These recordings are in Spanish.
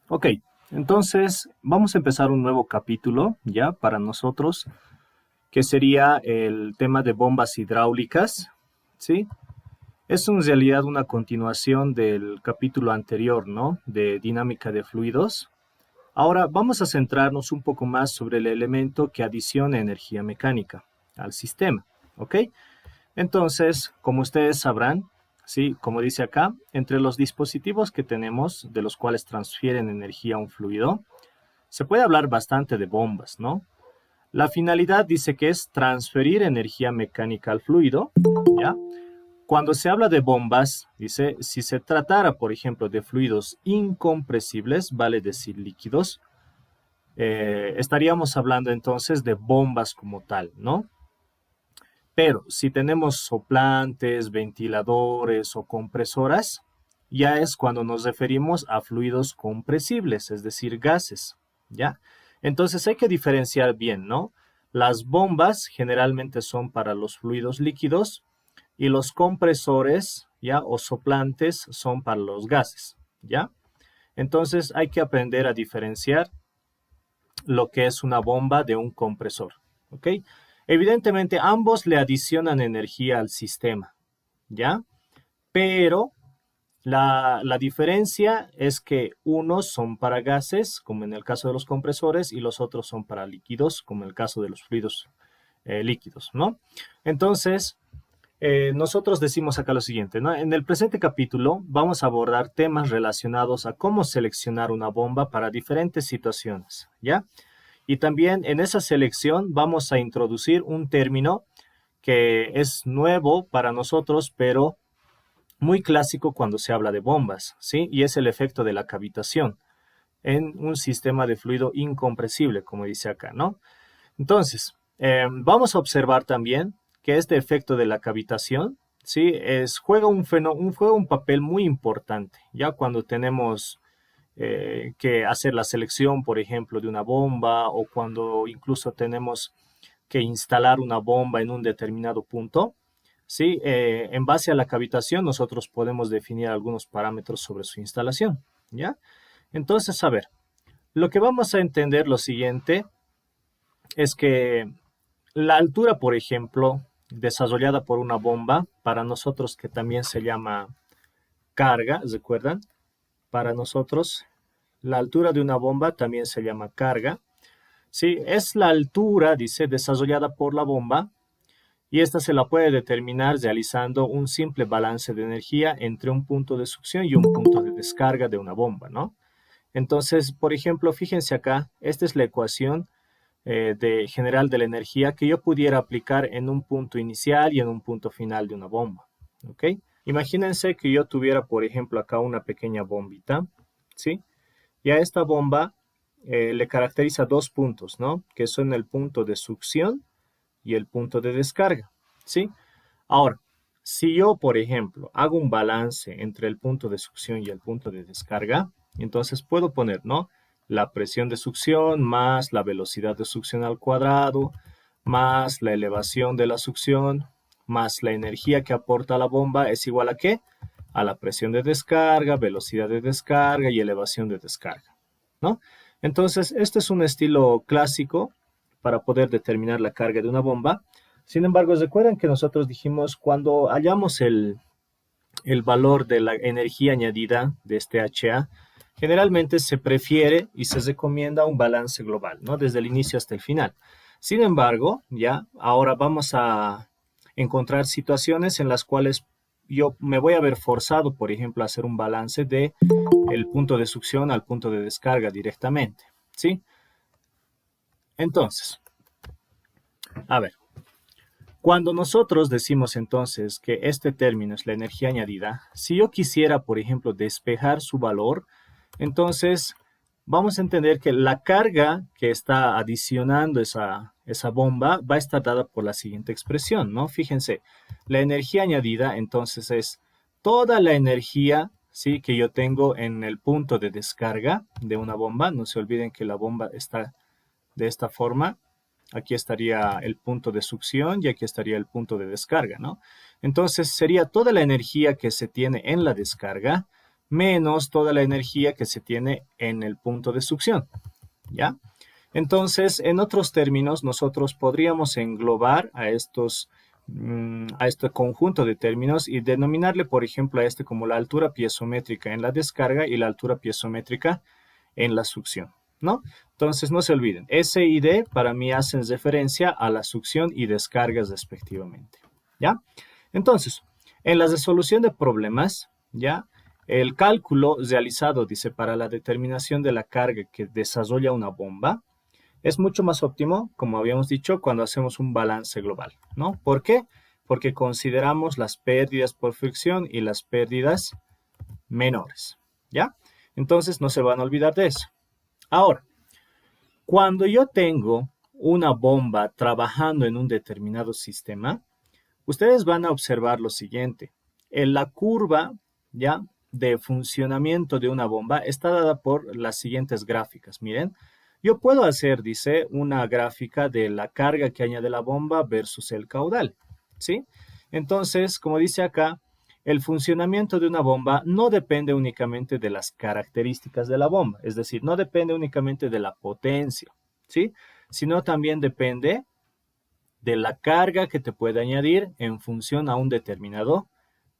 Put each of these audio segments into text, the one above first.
Ok, entonces vamos a empezar un nuevo capítulo ya para nosotros, que sería el tema de bombas hidráulicas, ¿sí? Es en realidad una continuación del capítulo anterior, ¿no? De dinámica de fluidos. Ahora vamos a centrarnos un poco más sobre el elemento que adiciona energía mecánica al sistema, ¿ok? Entonces, como ustedes sabrán, sí, como dice acá, entre los dispositivos que tenemos, de los cuales transfieren energía a un fluido, se puede hablar bastante de bombas, ¿no? La finalidad dice que es transferir energía mecánica al fluido, ¿ya? Cuando se habla de bombas, dice, si se tratara, por ejemplo, de fluidos incompresibles, vale decir líquidos, estaríamos hablando entonces de bombas como tal, ¿no? Pero si tenemos soplantes, ventiladores o compresoras, ya es cuando nos referimos a fluidos compresibles, es decir, gases, ¿ya? Entonces hay que diferenciar bien, ¿no? Las bombas generalmente son para los fluidos líquidos y los compresores, ¿ya? O soplantes son para los gases, ¿ya? Entonces hay que aprender a diferenciar lo que es una bomba de un compresor, ¿ok? Evidentemente ambos le adicionan energía al sistema, ¿ya? Pero la diferencia es que unos son para gases, como en el caso de los compresores, y los otros son para líquidos, como en el caso de los fluidos líquidos, ¿no? Entonces, nosotros decimos acá lo siguiente, ¿no? En el presente capítulo vamos a abordar temas relacionados a cómo seleccionar una bomba para diferentes situaciones, ¿ya? Y también en esa selección vamos a introducir un término que es nuevo para nosotros, pero muy clásico cuando se habla de bombas, ¿sí? Y es el efecto de la cavitación en un sistema de fluido incompresible, como dice acá, ¿no? Entonces, vamos a observar también que este efecto de la cavitación, ¿sí? Juega un papel muy importante, ya cuando tenemos que hacer la selección, por ejemplo, de una bomba o cuando incluso tenemos que instalar una bomba en un determinado punto, ¿sí? En base a la cavitación nosotros podemos definir algunos parámetros sobre su instalación, ¿ya? Entonces, a ver, lo que vamos a entender lo siguiente es que la altura, por ejemplo, desarrollada por una bomba, para nosotros que también se llama carga, ¿recuerdan? Para nosotros, la altura de una bomba también se llama carga. Sí, es la altura, dice, desarrollada por la bomba y esta se la puede determinar realizando un simple balance de energía entre un punto de succión y un punto de descarga de una bomba, ¿no? Entonces, por ejemplo, fíjense acá, esta es la ecuación general de la energía que yo pudiera aplicar en un punto inicial y en un punto final de una bomba, ¿ok? Imagínense que yo tuviera, por ejemplo, acá una pequeña bombita, ¿sí? Y a esta bomba le caracteriza dos puntos, ¿no? Que son el punto de succión y el punto de descarga, ¿sí? Ahora, si yo, por ejemplo, hago un balance entre el punto de succión y el punto de descarga, entonces puedo poner, ¿no? La presión de succión más la velocidad de succión al cuadrado, más la elevación de la succión, más la energía que aporta la bomba es igual a ¿qué? A la presión de descarga, velocidad de descarga y elevación de descarga, ¿no? Entonces, este es un estilo clásico para poder determinar la carga de una bomba. Sin embargo, recuerden que nosotros dijimos cuando hallamos el valor de la energía añadida de este HA, generalmente se prefiere y se recomienda un balance global, ¿no? Desde el inicio hasta el final. Sin embargo, ya ahora vamos a encontrar situaciones en las cuales yo me voy a ver forzado, por ejemplo, a hacer un balance de el punto de succión al punto de descarga directamente, ¿sí? Entonces, a ver, cuando nosotros decimos entonces que este término es la energía añadida, si yo quisiera, por ejemplo, despejar su valor, entonces vamos a entender que la carga que está adicionando esa bomba va a estar dada por la siguiente expresión, ¿no? Fíjense, la energía añadida entonces es toda la energía, ¿sí? Que yo tengo en el punto de descarga de una bomba. No se olviden que la bomba está de esta forma. Aquí estaría el punto de succión y aquí estaría el punto de descarga, ¿no? Entonces sería toda la energía que se tiene en la descarga menos toda la energía que se tiene en el punto de succión, ¿ya? Entonces, en otros términos, nosotros podríamos englobar a este conjunto de términos y denominarle, por ejemplo, a este como la altura piezométrica en la descarga y la altura piezométrica en la succión, ¿no? Entonces, no se olviden, S y D para mí hacen referencia a la succión y descargas respectivamente, ¿ya? Entonces, en la resolución de problemas, ¿ya? El cálculo realizado, dice, para la determinación de la carga que desarrolla una bomba, es mucho más óptimo, como habíamos dicho, cuando hacemos un balance global, ¿no? ¿Por qué? Porque consideramos las pérdidas por fricción y las pérdidas menores, ¿ya? Entonces no se van a olvidar de eso. Ahora, cuando yo tengo una bomba trabajando en un determinado sistema, ustedes van a observar lo siguiente. En la curva, ¿ya? De funcionamiento de una bomba está dada por las siguientes gráficas. Miren, yo puedo hacer, dice, una gráfica de la carga que añade la bomba versus el caudal, ¿sí? Entonces, como dice acá, el funcionamiento de una bomba no depende únicamente de las características de la bomba, es decir, no depende únicamente de la potencia, ¿sí? Sino también depende de la carga que te puede añadir en función a un determinado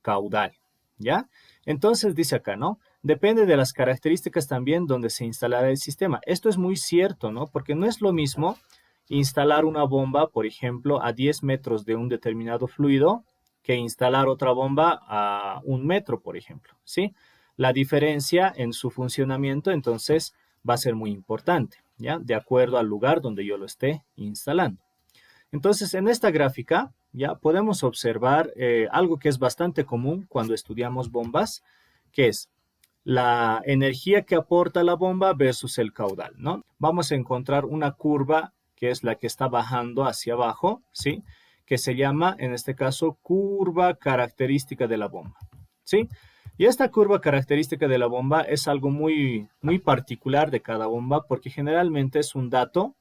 caudal, ¿ya? Entonces dice acá, ¿no? Depende de las características también donde se instalará el sistema. Esto es muy cierto, ¿no? Porque no es lo mismo instalar una bomba, por ejemplo, a 10 metros de un determinado fluido que instalar otra bomba a 1 metro, por ejemplo, ¿sí? La diferencia en su funcionamiento, entonces, va a ser muy importante, ¿ya? De acuerdo al lugar donde yo lo esté instalando. Entonces, en esta gráfica ya podemos observar algo que es bastante común cuando estudiamos bombas, que es la energía que aporta la bomba versus el caudal, ¿no? Vamos a encontrar una curva que es la que está bajando hacia abajo, ¿sí? Que se llama, en este caso, curva característica de la bomba, ¿sí? Y esta curva característica de la bomba es algo muy, muy particular de cada bomba porque generalmente es un dato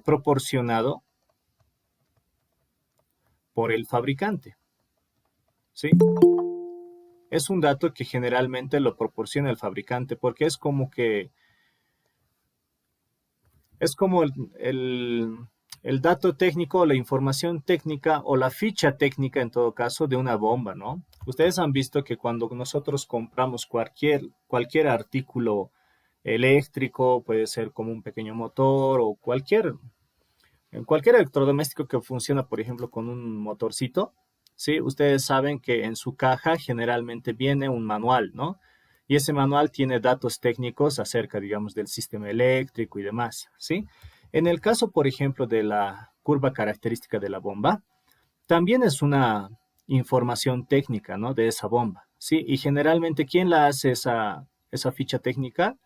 proporcionado por el fabricante, ¿sí? Es un dato que generalmente lo proporciona el fabricante porque es como el dato técnico, la información técnica o la ficha técnica en todo caso de una bomba, ¿no? Ustedes han visto que cuando nosotros compramos cualquier artículo eléctrico, puede ser como un pequeño motor o cualquier electrodoméstico que funciona, por ejemplo, con un motorcito, ¿sí? Ustedes saben que en su caja generalmente viene un manual, ¿no? Y ese manual tiene datos técnicos acerca, digamos, del sistema eléctrico y demás, ¿sí? En el caso, por ejemplo, de la curva característica de la bomba, también es una información técnica, ¿no? De esa bomba, ¿sí? Y generalmente, ¿quién la hace esa ficha técnica?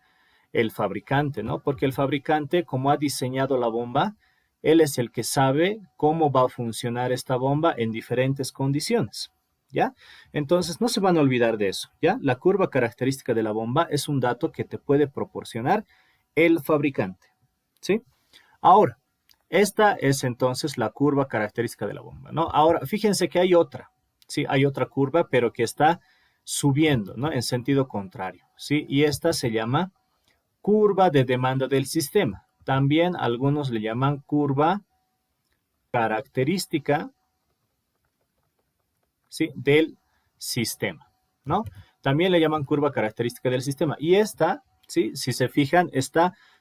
El fabricante, ¿no? Porque el fabricante, como ha diseñado la bomba, él es el que sabe cómo va a funcionar esta bomba en diferentes condiciones, ¿ya? Entonces, no se van a olvidar de eso, ¿ya? La curva característica de la bomba es un dato que te puede proporcionar el fabricante, ¿sí? Ahora, esta es entonces la curva característica de la bomba, ¿no? Ahora, fíjense que hay otra, ¿sí? Hay otra curva, pero que está subiendo, ¿no? En sentido contrario, ¿sí? Y esta se llama curva de demanda del sistema. También algunos le llaman curva característica, ¿sí? Del sistema, ¿no? También le llaman curva característica del sistema. Y esta, ¿sí? Si se fijan,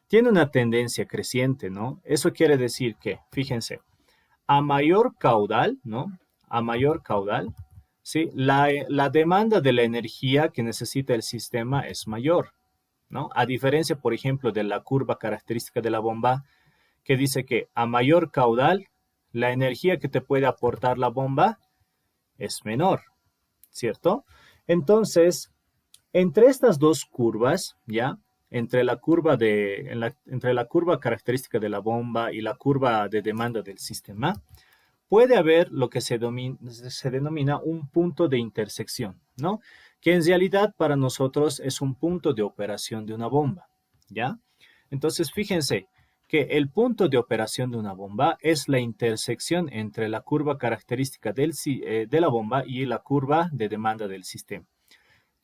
tiene una tendencia creciente, ¿no? Eso quiere decir que, fíjense, a mayor caudal, ¿no? A mayor caudal, ¿sí? La demanda de la energía que necesita el sistema es mayor, ¿no? A diferencia, por ejemplo, de la curva característica de la bomba, que dice que a mayor caudal, la energía que te puede aportar la bomba es menor, ¿cierto? Entonces, entre estas dos curvas, ¿ya? Entre la curva característica de la bomba y la curva de demanda del sistema, puede haber lo que se denomina un punto de intersección, ¿no? Que en realidad para nosotros es un punto de operación de una bomba, ¿ya? Entonces, fíjense, que el punto de operación de una bomba es la intersección entre la curva característica de la bomba y la curva de demanda del sistema.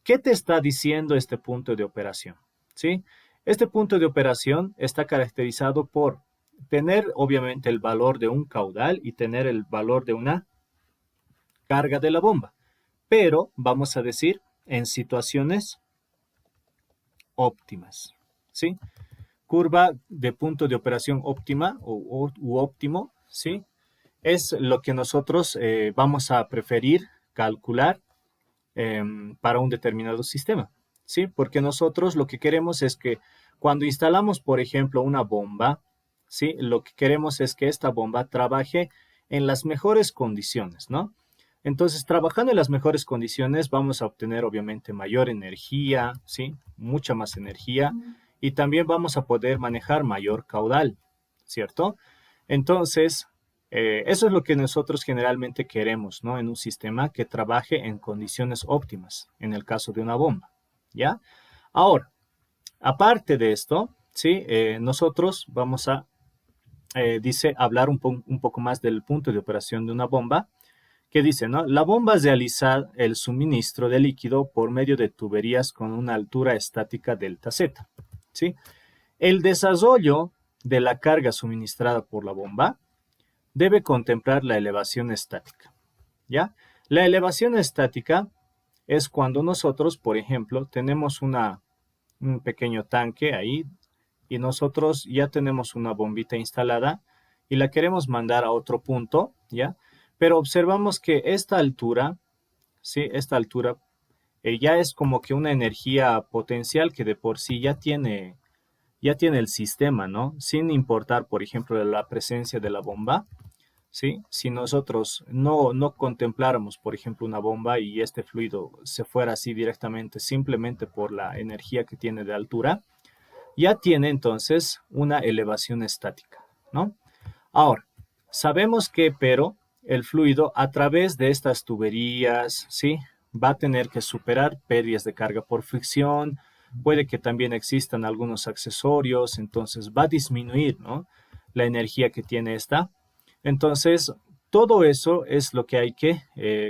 ¿Qué te está diciendo este punto de operación? ¿Sí? Este punto de operación está caracterizado por tener obviamente el valor de un caudal y tener el valor de una carga de la bomba, pero vamos a decir en situaciones óptimas, ¿sí? Curva de punto de operación óptima u óptimo, ¿sí? Es lo que nosotros vamos a preferir calcular para un determinado sistema, ¿sí? Porque nosotros lo que queremos es que cuando instalamos, por ejemplo, una bomba, ¿sí? Lo que queremos es que esta bomba trabaje en las mejores condiciones, ¿no? Entonces, trabajando en las mejores condiciones, vamos a obtener obviamente mayor energía, ¿sí? Mucha más energía y también vamos a poder manejar mayor caudal, ¿cierto? Entonces, eso es lo que nosotros generalmente queremos, ¿no? En un sistema que trabaje en condiciones óptimas, en el caso de una bomba, ¿ya? Ahora, aparte de esto, ¿sí? Nosotros vamos a, dice, hablar un poco más del punto de operación de una bomba, que dice, ¿no? La bomba realiza el suministro de líquido por medio de tuberías con una altura estática delta Z, ¿sí? El desarrollo de la carga suministrada por la bomba debe contemplar la elevación estática, ¿ya? La elevación estática es cuando nosotros, por ejemplo, tenemos un pequeño tanque ahí y nosotros ya tenemos una bombita instalada y la queremos mandar a otro punto, ¿ya? Pero observamos que esta altura, ¿sí? Esta altura ya es como que una energía potencial que de por sí ya tiene el sistema, ¿no? Sin importar, por ejemplo, la presencia de la bomba, ¿sí? Si nosotros no contempláramos, por ejemplo, una bomba y este fluido se fuera así directamente, simplemente por la energía que tiene de altura, ya tiene entonces una elevación estática, ¿no? Ahora, sabemos que, pero, el fluido a través de estas tuberías, ¿sí? Va a tener que superar pérdidas de carga por fricción, puede que también existan algunos accesorios, entonces va a disminuir, ¿no? La energía que tiene esta. Entonces, todo eso es lo que hay que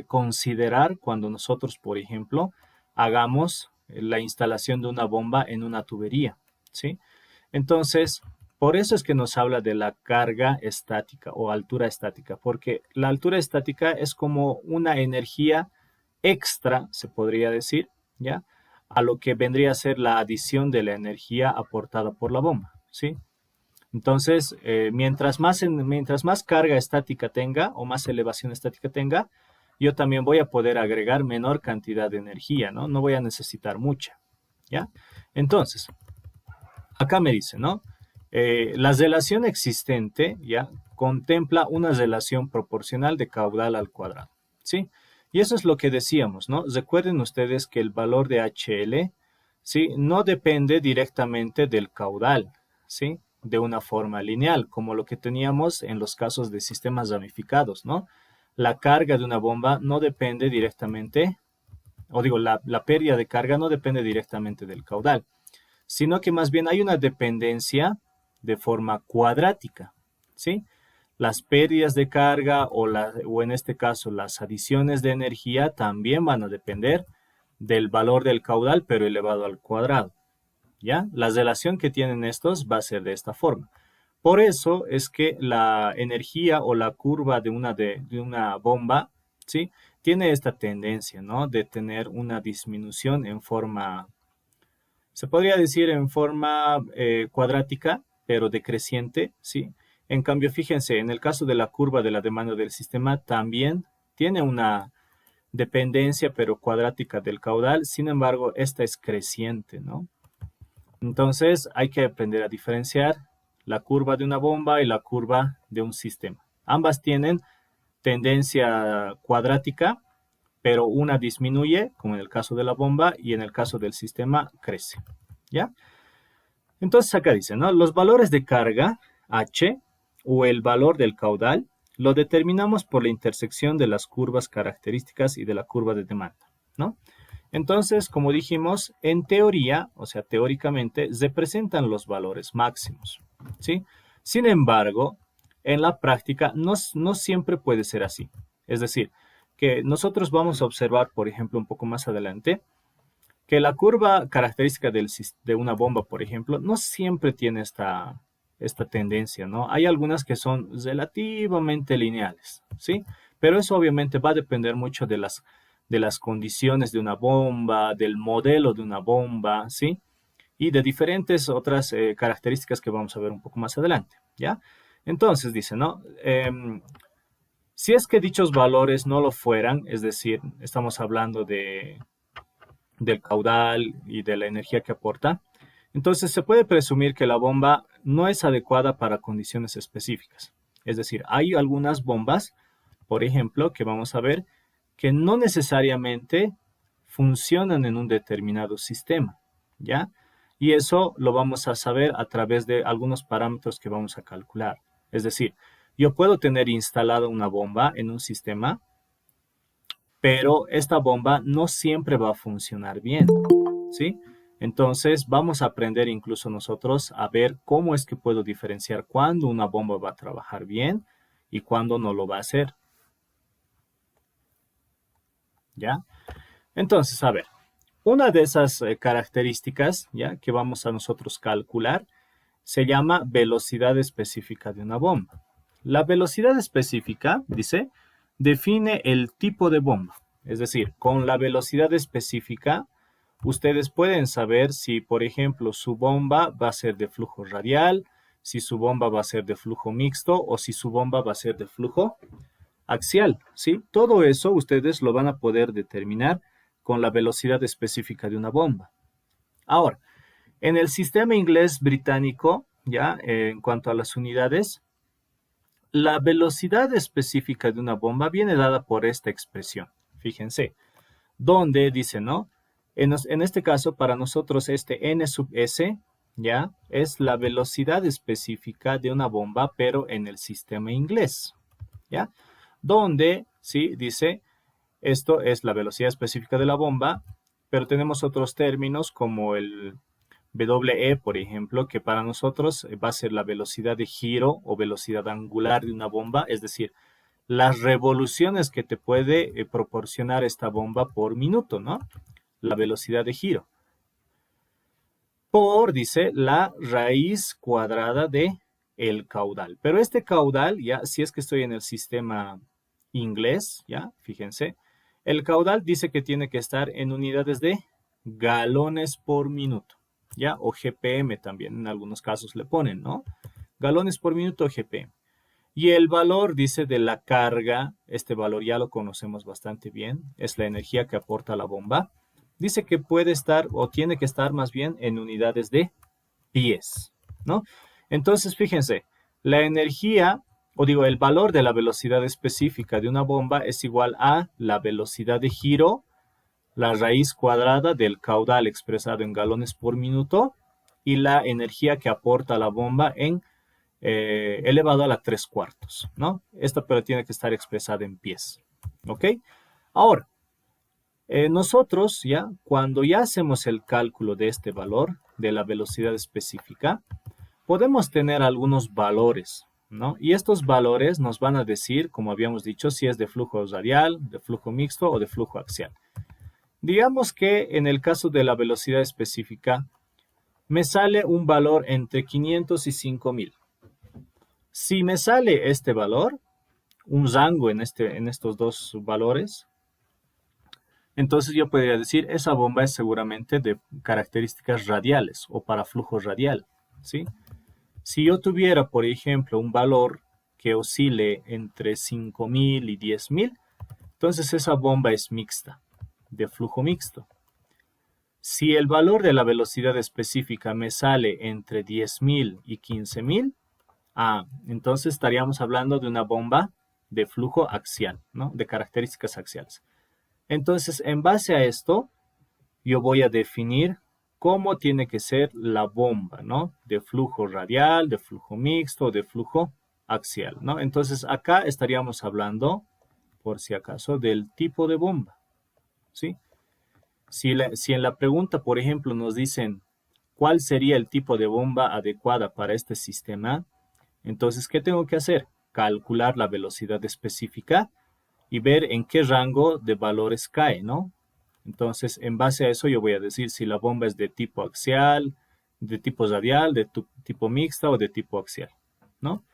considerar cuando nosotros, por ejemplo, hagamos la instalación de una bomba en una tubería, ¿sí? Entonces, por eso es que nos habla de la carga estática o altura estática, porque la altura estática es como una energía extra, se podría decir, ¿ya? A lo que vendría a ser la adición de la energía aportada por la bomba, ¿sí? Entonces, mientras más carga estática tenga o más elevación estática tenga, yo también voy a poder agregar menor cantidad de energía, ¿no? No voy a necesitar mucha, ¿ya? Entonces, acá me dice, ¿no? La relación existente, ¿ya? Contempla una relación proporcional de caudal al cuadrado, ¿sí? Y eso es lo que decíamos, ¿no? Recuerden ustedes que el valor de HL, ¿sí? No depende directamente del caudal, ¿sí? De una forma lineal, como lo que teníamos en los casos de sistemas ramificados, ¿no? La carga de una bomba no depende directamente, o digo, la pérdida de carga no depende directamente del caudal, sino que más bien hay una dependencia de forma cuadrática, ¿sí? Las pérdidas de carga o en este caso las adiciones de energía también van a depender del valor del caudal, pero elevado al cuadrado, ¿ya? La relación que tienen estos va a ser de esta forma. Por eso es que la energía o la curva de una bomba, ¿sí? Tiene esta tendencia, ¿no? De tener una disminución en forma, se podría decir en forma cuadrática, pero decreciente, ¿sí? En cambio, fíjense, en el caso de la curva de la demanda del sistema también tiene una dependencia, pero cuadrática del caudal, sin embargo, esta es creciente, ¿no? Entonces, hay que aprender a diferenciar la curva de una bomba y la curva de un sistema. Ambas tienen tendencia cuadrática, pero una disminuye, como en el caso de la bomba, y en el caso del sistema crece, ¿ya? Entonces acá dice, ¿no? Los valores de carga, H, o el valor del caudal, lo determinamos por la intersección de las curvas características y de la curva de demanda, ¿no? Entonces, como dijimos, en teoría, o sea, teóricamente, se presentan los valores máximos, ¿sí? Sin embargo, en la práctica no siempre puede ser así. Es decir, que nosotros vamos a observar, por ejemplo, un poco más adelante, que la curva característica de una bomba, por ejemplo, no siempre tiene esta tendencia, ¿no? Hay algunas que son relativamente lineales, ¿sí? Pero eso obviamente va a depender mucho de las condiciones de una bomba, del modelo de una bomba, ¿sí? Y de diferentes otras características que vamos a ver un poco más adelante, ¿ya? Entonces dice, ¿no? Si es que dichos valores no lo fueran, es decir, estamos hablando del caudal y de la energía que aporta, entonces se puede presumir que la bomba no es adecuada para condiciones específicas. Es decir, hay algunas bombas, por ejemplo, que vamos a ver, que no necesariamente funcionan en un determinado sistema, ¿ya? Y eso lo vamos a saber a través de algunos parámetros que vamos a calcular. Es decir, yo puedo tener instalada una bomba en un sistema, pero esta bomba no siempre va a funcionar bien, ¿sí? Entonces vamos a aprender incluso nosotros a ver cómo es que puedo diferenciar cuándo una bomba va a trabajar bien y cuándo no lo va a hacer, ¿ya? Entonces, a ver, una de esas características, ¿ya? Que vamos a nosotros calcular se llama velocidad específica de una bomba. La velocidad específica, dice, define el tipo de bomba. Es decir, con la velocidad específica, ustedes pueden saber si, por ejemplo, su bomba va a ser de flujo radial, si su bomba va a ser de flujo mixto o si su bomba va a ser de flujo axial, ¿sí? Todo eso ustedes lo van a poder determinar con la velocidad específica de una bomba. Ahora, en el sistema inglés británico, ya en cuanto a las unidades, la velocidad específica de una bomba viene dada por esta expresión. Fíjense, donde dice, ¿no? En este caso, para nosotros, este n sub s, ya, es la velocidad específica de una bomba, pero en el sistema inglés, ¿ya? Donde, sí, dice, esto es la velocidad específica de la bomba, pero tenemos otros términos como el WE, por ejemplo, que para nosotros va a ser la velocidad de giro o velocidad angular de una bomba, es decir, las revoluciones que te puede proporcionar esta bomba por minuto, ¿no? La velocidad de giro. Por, dice, la raíz cuadrada de el caudal. Pero este caudal, ya, si es que estoy en el sistema inglés, ya, fíjense, el caudal dice que tiene que estar en unidades de galones por minuto, ya, o GPM también, en algunos casos le ponen, ¿no? Galones por minuto GPM. Y el valor, dice, de la carga, este valor ya lo conocemos bastante bien, es la energía que aporta la bomba. Dice que puede estar o tiene que estar más bien en unidades de pies, ¿no? Entonces, fíjense, la energía, o digo, el valor de la velocidad específica de una bomba es igual a la velocidad de giro, la raíz cuadrada del caudal expresado en galones por minuto y la energía que aporta la bomba en elevado a la 3/4, ¿no? Esto pero tiene que estar expresada en pies, ¿ok? Ahora, nosotros ya, cuando ya hacemos el cálculo de este valor, de la velocidad específica, podemos tener algunos valores, ¿no? Y estos valores nos van a decir, como habíamos dicho, si es de flujo radial, de flujo mixto o de flujo axial. Digamos que en el caso de la velocidad específica, me sale un valor entre 500 y 5000. Si me sale este valor, un rango en estos dos valores, entonces yo podría decir, esa bomba es seguramente de características radiales o para flujo radial, ¿sí? Si yo tuviera, por ejemplo, un valor que oscile entre 5000 y 10000, entonces esa bomba es mixta, de flujo mixto. Si el valor de la velocidad específica me sale entre 10000 y 15000, entonces estaríamos hablando de una bomba de flujo axial, ¿no? De características axiales. Entonces, en base a esto, yo voy a definir cómo tiene que ser la bomba, ¿no? De flujo radial, de flujo mixto, de flujo axial, ¿no? Entonces, acá estaríamos hablando, por si acaso, del tipo de bomba, ¿sí? Si en la pregunta, por ejemplo, nos dicen cuál sería el tipo de bomba adecuada para este sistema, Entonces, ¿qué tengo que hacer? Calcular la velocidad específica y ver en qué rango de valores cae, ¿no? Entonces, en base a eso, yo voy a decir si la bomba es de tipo axial, de tipo radial, de tipo mixta o de tipo axial, ¿no?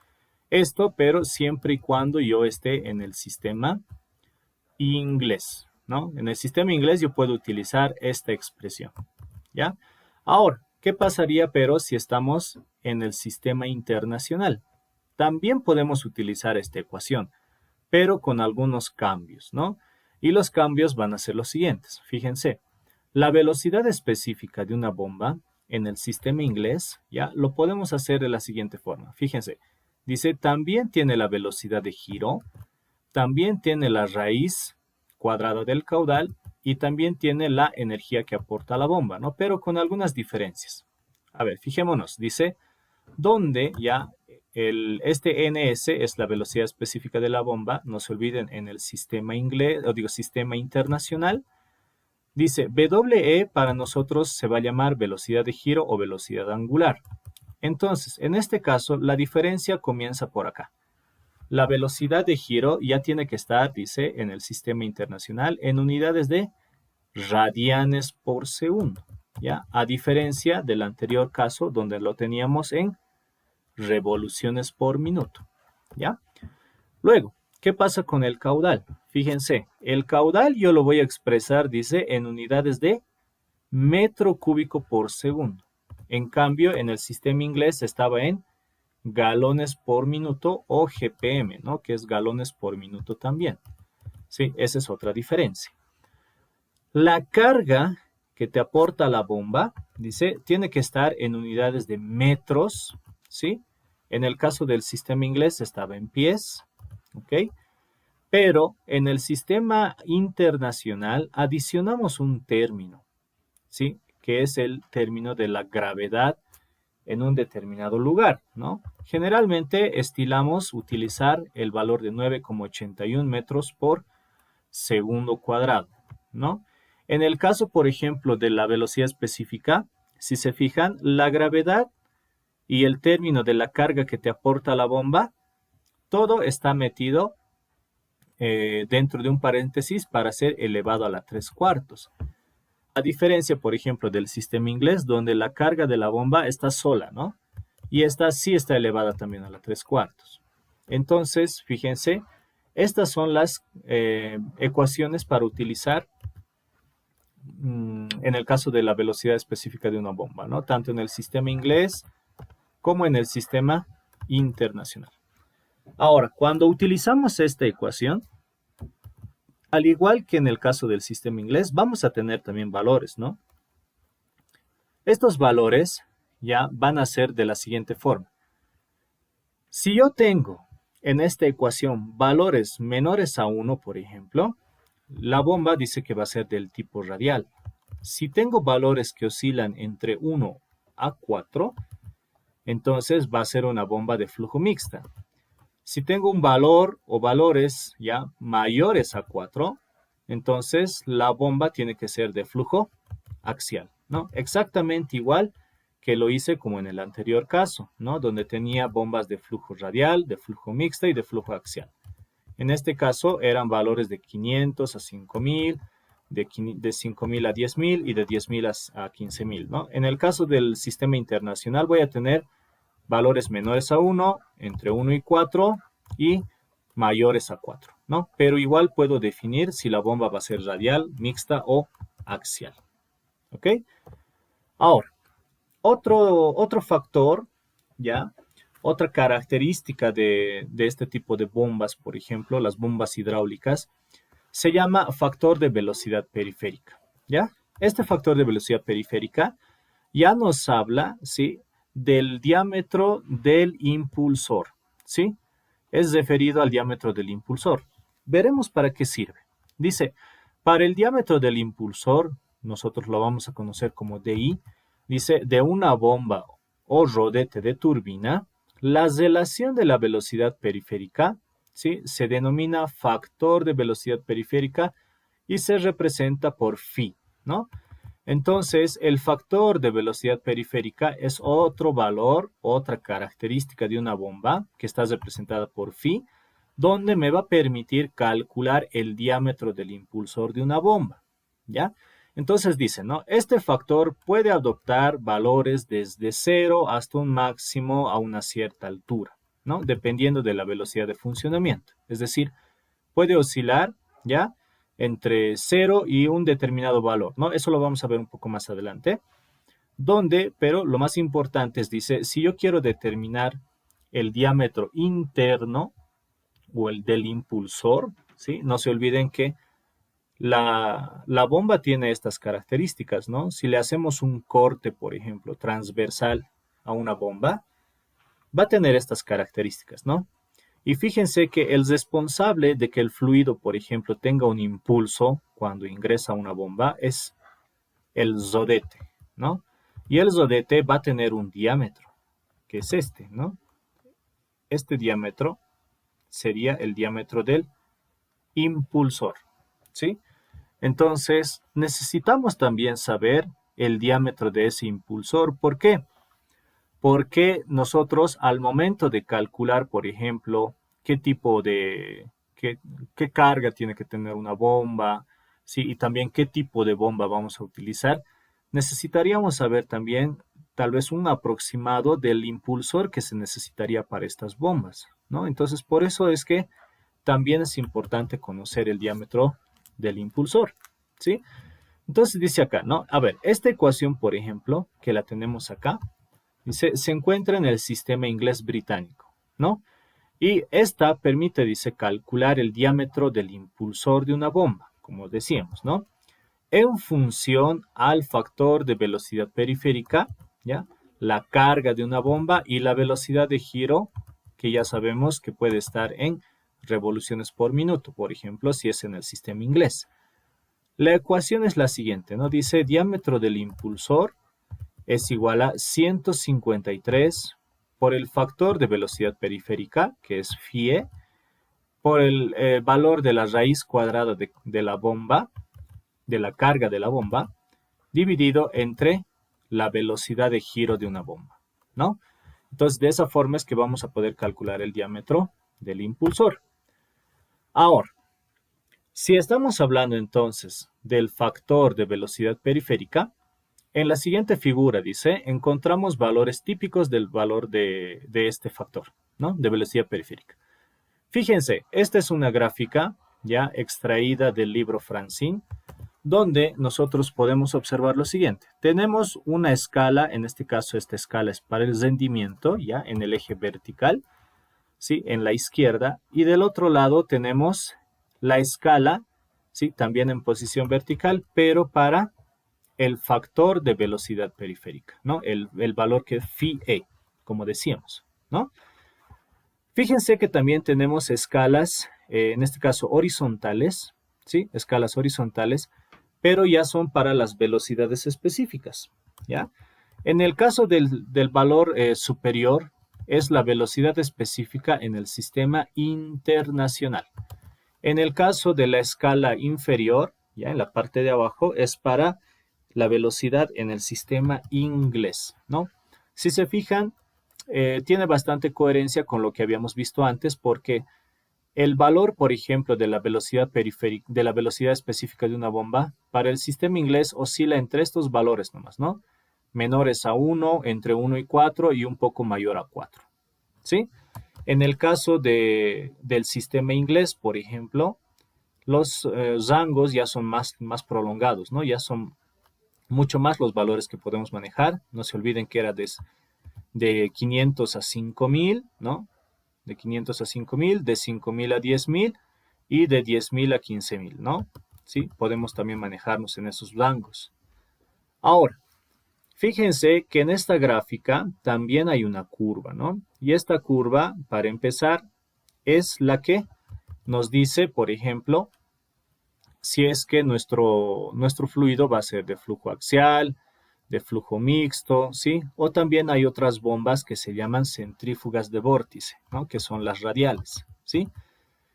Esto, pero siempre y cuando yo esté en el sistema inglés, ¿no? En el sistema inglés yo puedo utilizar esta expresión, ¿ya? Ahora, ¿qué pasaría, pero si estamos en el sistema internacional? También podemos utilizar esta ecuación, pero con algunos cambios, ¿no? Y los cambios van a ser los siguientes. Fíjense, la velocidad específica de una bomba en el sistema inglés, ya lo podemos hacer de la siguiente forma. Fíjense, dice, también tiene la velocidad de giro, también tiene la raíz cuadrada del caudal y también tiene la energía que aporta la bomba, ¿no? Pero con algunas diferencias. A ver, fijémonos, dice, donde ya este ns es la velocidad específica de la bomba, no se olviden en el sistema inglés, o digo sistema internacional, dice WE para nosotros se va a llamar velocidad de giro o velocidad angular. Entonces, en este caso, la diferencia comienza por acá. La velocidad de giro ya tiene que estar, dice, en el sistema internacional en unidades de radianes por segundo, ¿ya? A diferencia del anterior caso donde lo teníamos en revoluciones por minuto, ¿ya? Luego, ¿qué pasa con el caudal? Fíjense, el caudal yo lo voy a expresar, dice, en unidades de metro cúbico por segundo. En cambio, en el sistema inglés estaba en galones por minuto o GPM, ¿no? Que es galones por minuto también. Sí, esa es otra diferencia. La carga que te aporta la bomba, dice, tiene que estar en unidades de metros, ¿sí? En el caso del sistema inglés estaba en pies, ¿ok? Pero en el sistema internacional adicionamos un término, ¿sí? Que es el término de la gravedad en un determinado lugar, ¿no? Generalmente estilamos utilizar el valor de 9,81 metros por segundo cuadrado, ¿no? En el caso, por ejemplo, de la velocidad específica, si se fijan, la gravedad y el término de la carga que te aporta la bomba, todo está metido dentro de un paréntesis para ser elevado a la 3/4. A diferencia, por ejemplo, del sistema inglés, donde la carga de la bomba está sola, ¿no? Y esta sí está elevada también a la 3/4. Entonces, fíjense, estas son las ecuaciones para utilizar en el caso de la velocidad específica de una bomba, ¿no? Tanto en el sistema inglés como en el sistema internacional. Ahora, cuando utilizamos esta ecuación, al igual que en el caso del sistema inglés, vamos a tener también valores, ¿no? Estos valores ya van a ser de la siguiente forma. Si yo tengo en esta ecuación valores menores a 1, por ejemplo, la bomba dice que va a ser del tipo radial. Si tengo valores que oscilan entre 1 a 4, entonces va a ser una bomba de flujo mixta. Si tengo un valor o valores ya mayores a 4, entonces la bomba tiene que ser de flujo axial, ¿no? Exactamente igual que lo hice como en el anterior caso, ¿no? Donde tenía bombas de flujo radial, de flujo mixta y de flujo axial. En este caso eran valores de 500 a 5000, de 5000 a 10000 y de 10000 a 15000, ¿no? En el caso del sistema internacional voy a tener valores menores a 1, entre 1 y 4 y mayores a 4, ¿no? Pero igual puedo definir si la bomba va a ser radial, mixta o axial, ¿ok? Ahora, otro factor, ¿ya? Otra característica de este tipo de bombas, por ejemplo, las bombas hidráulicas, se llama factor de velocidad periférica, ¿ya? Este factor de velocidad periférica ya nos habla, ¿sí? Del diámetro del impulsor, ¿sí? Es referido al diámetro del impulsor. Veremos para qué sirve. Dice, para el diámetro del impulsor, nosotros lo vamos a conocer como DI, dice, de una bomba o rodete de turbina, la relación de la velocidad periférica, ¿sí? Se denomina factor de velocidad periférica y se representa por phi, ¿no? Entonces, el factor de velocidad periférica es otro valor, otra característica de una bomba que está representada por phi, donde me va a permitir calcular el diámetro del impulsor de una bomba, ¿ya? Entonces dice, ¿no? Este factor puede adoptar valores desde 0 hasta un máximo a una cierta altura, ¿no? Dependiendo de la velocidad de funcionamiento. Es decir, puede oscilar, ¿ya? Entre 0 y un determinado valor, ¿no? Eso lo vamos a ver un poco más adelante. Donde, pero lo más importante es, dice, si yo quiero determinar el diámetro interno o el del impulsor, ¿sí? No se olviden que la bomba tiene estas características, ¿no? Si le hacemos un corte, por ejemplo, transversal a una bomba, va a tener estas características, ¿no? Y fíjense que el responsable de que el fluido, por ejemplo, tenga un impulso cuando ingresa a una bomba es el rodete, ¿no? Y el rodete va a tener un diámetro, que es este, ¿no? Este diámetro sería el diámetro del impulsor, ¿sí? Entonces, necesitamos también saber el diámetro de ese impulsor. ¿Por qué? Porque nosotros al momento de calcular, por ejemplo, qué tipo de, qué carga tiene que tener una bomba, ¿sí? Y también qué tipo de bomba vamos a utilizar, necesitaríamos saber también tal vez un aproximado del impulsor que se necesitaría para estas bombas, ¿no? Entonces, por eso es que también es importante conocer el diámetro del impulsor, ¿sí? Entonces dice acá, ¿no? A ver, esta ecuación, por ejemplo, que la tenemos acá, dice, se encuentra en el sistema inglés británico, ¿no? Y esta permite, dice, calcular el diámetro del impulsor de una bomba, como decíamos, ¿no? En función al factor de velocidad periférica, ¿ya? La carga de una bomba y la velocidad de giro, que ya sabemos que puede estar en revoluciones por minuto, por ejemplo, si es en el sistema inglés. La ecuación es la siguiente, ¿no? Dice diámetro del impulsor es igual a 153 por el factor de velocidad periférica, que es phi, por el valor de la raíz cuadrada de la bomba, de la carga de la bomba, dividido entre la velocidad de giro de una bomba, ¿no? Entonces, de esa forma es que vamos a poder calcular el diámetro del impulsor. Ahora, si estamos hablando entonces del factor de velocidad periférica, en la siguiente figura, dice, encontramos valores típicos del valor de este factor, ¿no? De velocidad periférica. Fíjense, esta es una gráfica ya extraída del libro Francine, donde nosotros podemos observar lo siguiente. Tenemos una escala, en este caso esta escala es para el rendimiento, ya en el eje vertical, ¿sí? En la izquierda, y del otro lado tenemos la escala, ¿sí? También en posición vertical, pero para el factor de velocidad periférica, ¿no? El valor que es phi e, como decíamos, ¿no? Fíjense que también tenemos escalas, en este caso horizontales, ¿sí? Escalas horizontales, pero ya son para las velocidades específicas, ¿ya? En el caso del valor superior, es la velocidad específica en el sistema internacional. En el caso de la escala inferior, ya en la parte de abajo, es para la velocidad en el sistema inglés, ¿no? Si se fijan, tiene bastante coherencia con lo que habíamos visto antes porque el valor, por ejemplo, de la velocidad periférica, de la velocidad específica de una bomba, para el sistema inglés oscila entre estos valores nomás, ¿no? Menores a 1, entre 1 y 4 y un poco mayor a 4, ¿sí? En el caso del sistema inglés, por ejemplo, los rangos ya son más prolongados, ¿no? Ya son mucho más los valores que podemos manejar. No se olviden que era de 500 a 5000, ¿no? De 500 a 5000, de 5000 a 10000 y de 10000 a 15000, ¿no? Sí, podemos también manejarnos en esos rangos. Ahora, fíjense que en esta gráfica también hay una curva, ¿no? Y esta curva, para empezar, es la que nos dice, por ejemplo, si es que nuestro fluido va a ser de flujo axial, de flujo mixto, ¿sí? O también hay otras bombas que se llaman centrífugas de vórtice, ¿no? Que son las radiales, ¿sí?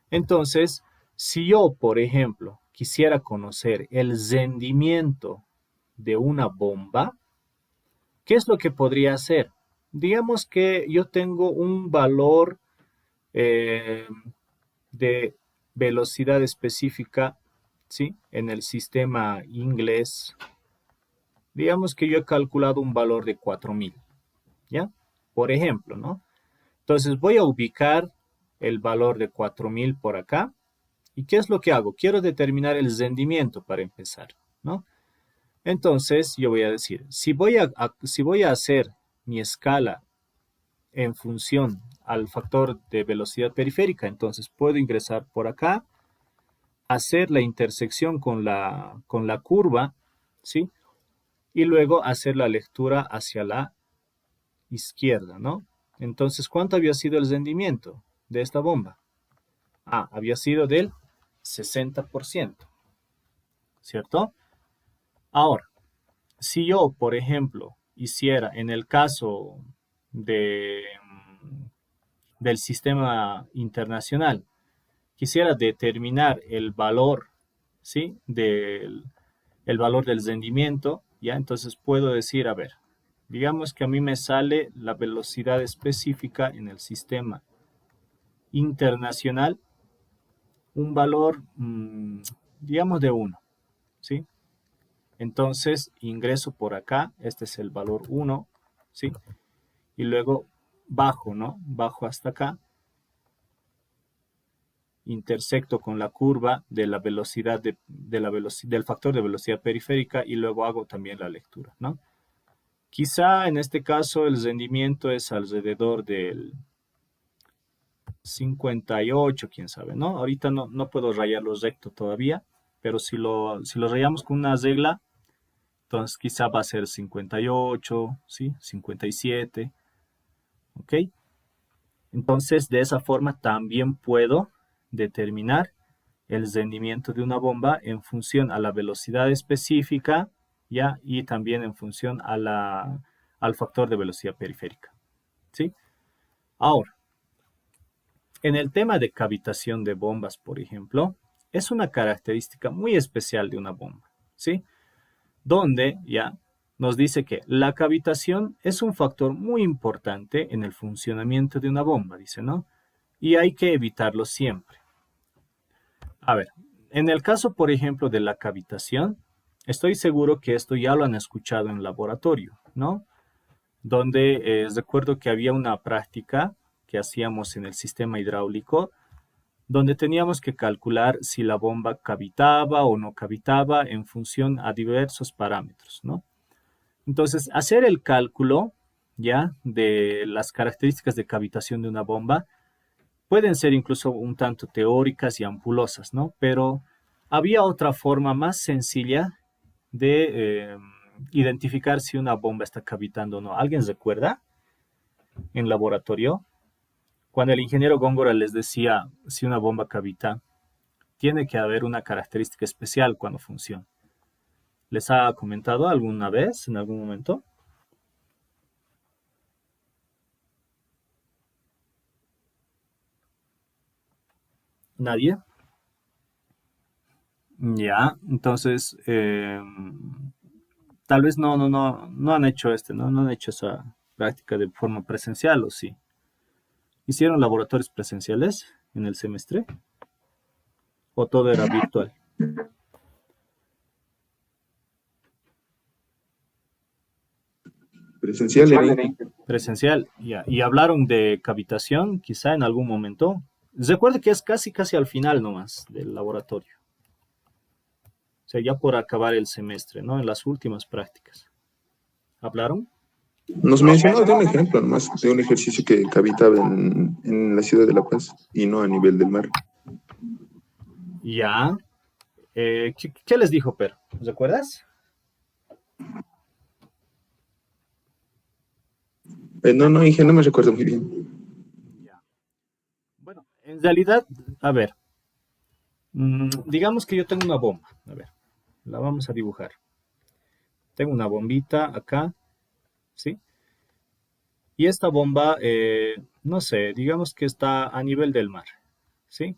Entonces, si yo, por ejemplo, quisiera conocer el rendimiento de una bomba, ¿qué es lo que podría hacer? Digamos que yo tengo un valor eh, de velocidad específica, ¿sí? En el sistema inglés. Digamos que yo he calculado un valor de 4000, ¿ya? Por ejemplo, ¿no? Entonces voy a ubicar el valor de 4000 por acá. ¿Y qué es lo que hago? Quiero determinar el rendimiento para empezar, ¿no? Entonces yo voy a decir, si voy a hacer mi escala en función al factor de velocidad periférica, entonces puedo ingresar por acá, hacer la intersección con la curva, ¿sí? Y luego hacer la lectura hacia la izquierda, ¿no? Entonces, ¿cuánto había sido el rendimiento de esta bomba? Ah, había sido del 60%, ¿cierto? Ahora, si yo, por ejemplo, hiciera en el caso de, del sistema internacional, quisiera determinar el valor, ¿sí? El valor del rendimiento, ¿ya? Entonces puedo decir, a ver, digamos que a mí me sale la velocidad específica en el sistema internacional, un valor, digamos, de 1, ¿sí? Entonces ingreso por acá, este es el valor 1, ¿sí? Y luego bajo, ¿no? Bajo hasta acá, intersecto con la curva de la velocidad, del factor de velocidad periférica y luego hago también la lectura, ¿no? Quizá en este caso el rendimiento es alrededor del 58, quién sabe, ¿no? Ahorita no puedo rayarlo recto todavía, pero si lo rayamos con una regla, entonces quizá va a ser 58, ¿sí? 57, ¿ok? Entonces de esa forma también puedo determinar el rendimiento de una bomba en función a la velocidad específica, ¿ya? Y también en función a al factor de velocidad periférica, ¿sí? Ahora, en el tema de cavitación de bombas, por ejemplo, es una característica muy especial de una bomba, ¿sí? Donde ya nos dice que la cavitación es un factor muy importante en el funcionamiento de una bomba, dice, ¿no? Y hay que evitarlo siempre. A ver, en el caso, por ejemplo, de la cavitación, estoy seguro que esto ya lo han escuchado en laboratorio, ¿no? Donde recuerdo que había una práctica que hacíamos en el sistema hidráulico, donde teníamos que calcular si la bomba cavitaba o no cavitaba en función a diversos parámetros, ¿no? Entonces, hacer el cálculo ya de las características de cavitación de una bomba pueden ser incluso un tanto teóricas y ampulosas, ¿no? Pero había otra forma más sencilla de identificar si una bomba está cavitando o no. ¿Alguien recuerda en laboratorio? Cuando el ingeniero Góngora les decía si una bomba cavita, tiene que haber una característica especial cuando funciona. ¿Les ha comentado alguna vez, en algún momento? ¿Nadie? Ya, entonces, tal vez no han hecho ¿no? No han hecho esa práctica de forma presencial, ¿o sí? ¿Hicieron laboratorios presenciales en el semestre? ¿O todo era virtual? Presencial, Eric. Presencial, ya. ¿Y hablaron de cavitación, quizá en algún momento? Recuerde que es casi al final nomás del laboratorio. O sea, ya por acabar el semestre, ¿no? En las últimas prácticas. ¿Hablaron? Nos mencionó de un ejemplo nomás, de un ejercicio que habitaba en la ciudad de La Paz y no a nivel del mar. Ya. ¿Qué les dijo, Per? ¿Recuerdas? No, Inge, no me recuerdo muy bien. Ya. Bueno, en realidad, a ver, digamos que yo tengo una bomba. A ver, la vamos a dibujar. Tengo una bombita acá, ¿sí? Y esta bomba, no sé, digamos que está a nivel del mar, ¿sí?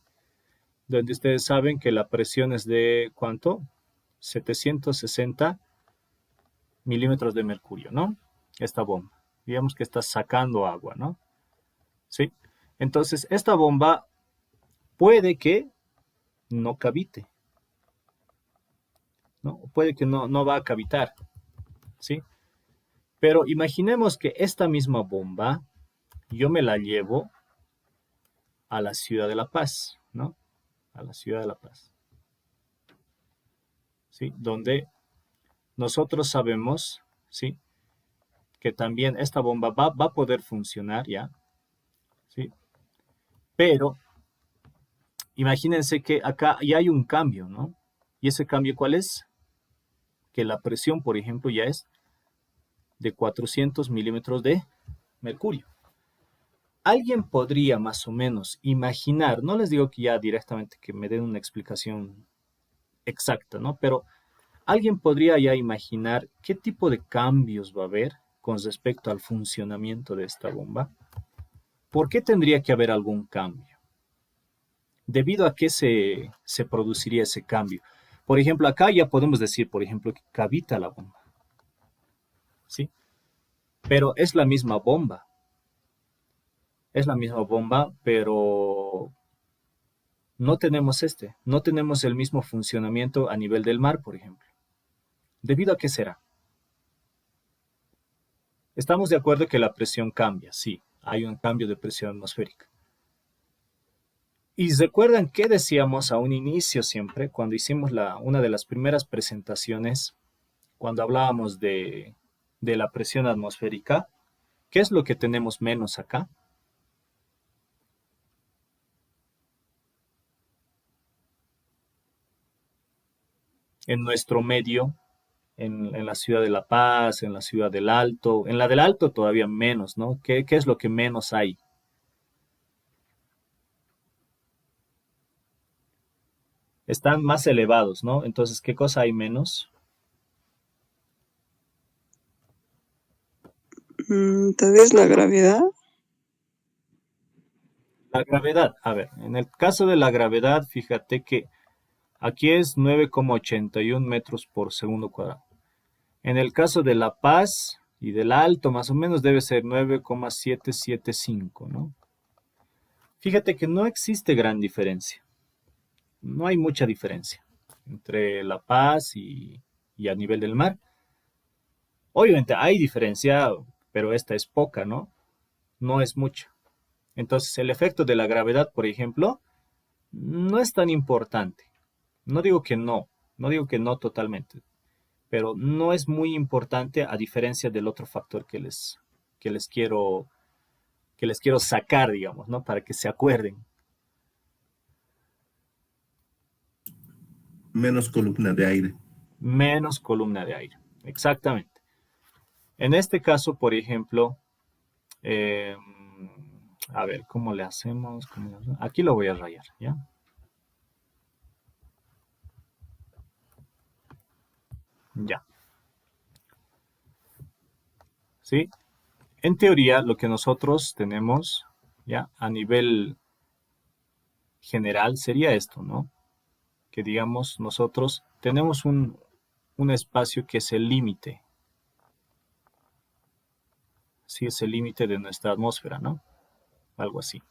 Donde ustedes saben que la presión es de, ¿cuánto? 760 milímetros de mercurio, ¿no? Esta bomba. Digamos que está sacando agua, ¿no? ¿Sí? Entonces, esta bomba puede que no cavite, ¿no? Puede que no va a cavitar, ¿sí? Pero imaginemos que esta misma bomba yo me la llevo a la ciudad de La Paz, ¿no? A la ciudad de La Paz, ¿sí? Donde nosotros sabemos, ¿sí? Que también esta bomba va a poder funcionar, ¿ya? ¿Sí? Pero imagínense que acá ya hay un cambio, ¿no? ¿Y ese cambio cuál es? Que la presión, por ejemplo, ya es de 400 milímetros de mercurio. Alguien podría más o menos imaginar, no les digo que ya directamente que me den una explicación exacta, ¿no? Pero alguien podría ya imaginar qué tipo de cambios va a haber con respecto al funcionamiento de esta bomba. ¿Por qué tendría que haber algún cambio? ¿Debido a qué se produciría ese cambio? Por ejemplo, acá ya podemos decir, por ejemplo, que cavita la bomba, ¿sí? Pero es la misma bomba, pero no tenemos el mismo funcionamiento a nivel del mar, por ejemplo. ¿Debido a qué será? Estamos de acuerdo que la presión cambia, sí, hay un cambio de presión atmosférica. Y recuerdan que decíamos a un inicio siempre, cuando hicimos una de las primeras presentaciones, cuando hablábamos de la presión atmosférica, ¿qué es lo que tenemos menos acá? En nuestro medio, en la ciudad de La Paz, en la ciudad del Alto, en la del Alto todavía menos, ¿no? ¿Qué es lo que menos hay? Están más elevados, ¿no? Entonces, ¿qué cosa hay menos? Tal vez la gravedad. La gravedad. A ver, en el caso de la gravedad, fíjate que aquí es 9,81 metros por segundo cuadrado. En el caso de La Paz y del Alto, más o menos debe ser 9,775, ¿no? Fíjate que no existe gran diferencia. No hay mucha diferencia entre La Paz y a nivel del mar. Obviamente hay diferencia, pero esta es poca, ¿no? No es mucha. Entonces, el efecto de la gravedad, por ejemplo, no es tan importante. No digo que no digo que no totalmente, pero no es muy importante a diferencia del otro factor que les quiero, que les quiero sacar, digamos, ¿no? Para que se acuerden. Menos columna de aire. Menos columna de aire. Exactamente. En este caso, por ejemplo, eh, a ver, ¿cómo le hacemos? Aquí lo voy a rayar, ¿ya? Ya. ¿Sí? En teoría, lo que nosotros tenemos, ¿ya? A nivel general sería esto, ¿no? Que digamos, nosotros tenemos un espacio que es el límite. Sí, es el límite de nuestra atmósfera, ¿no? Algo así.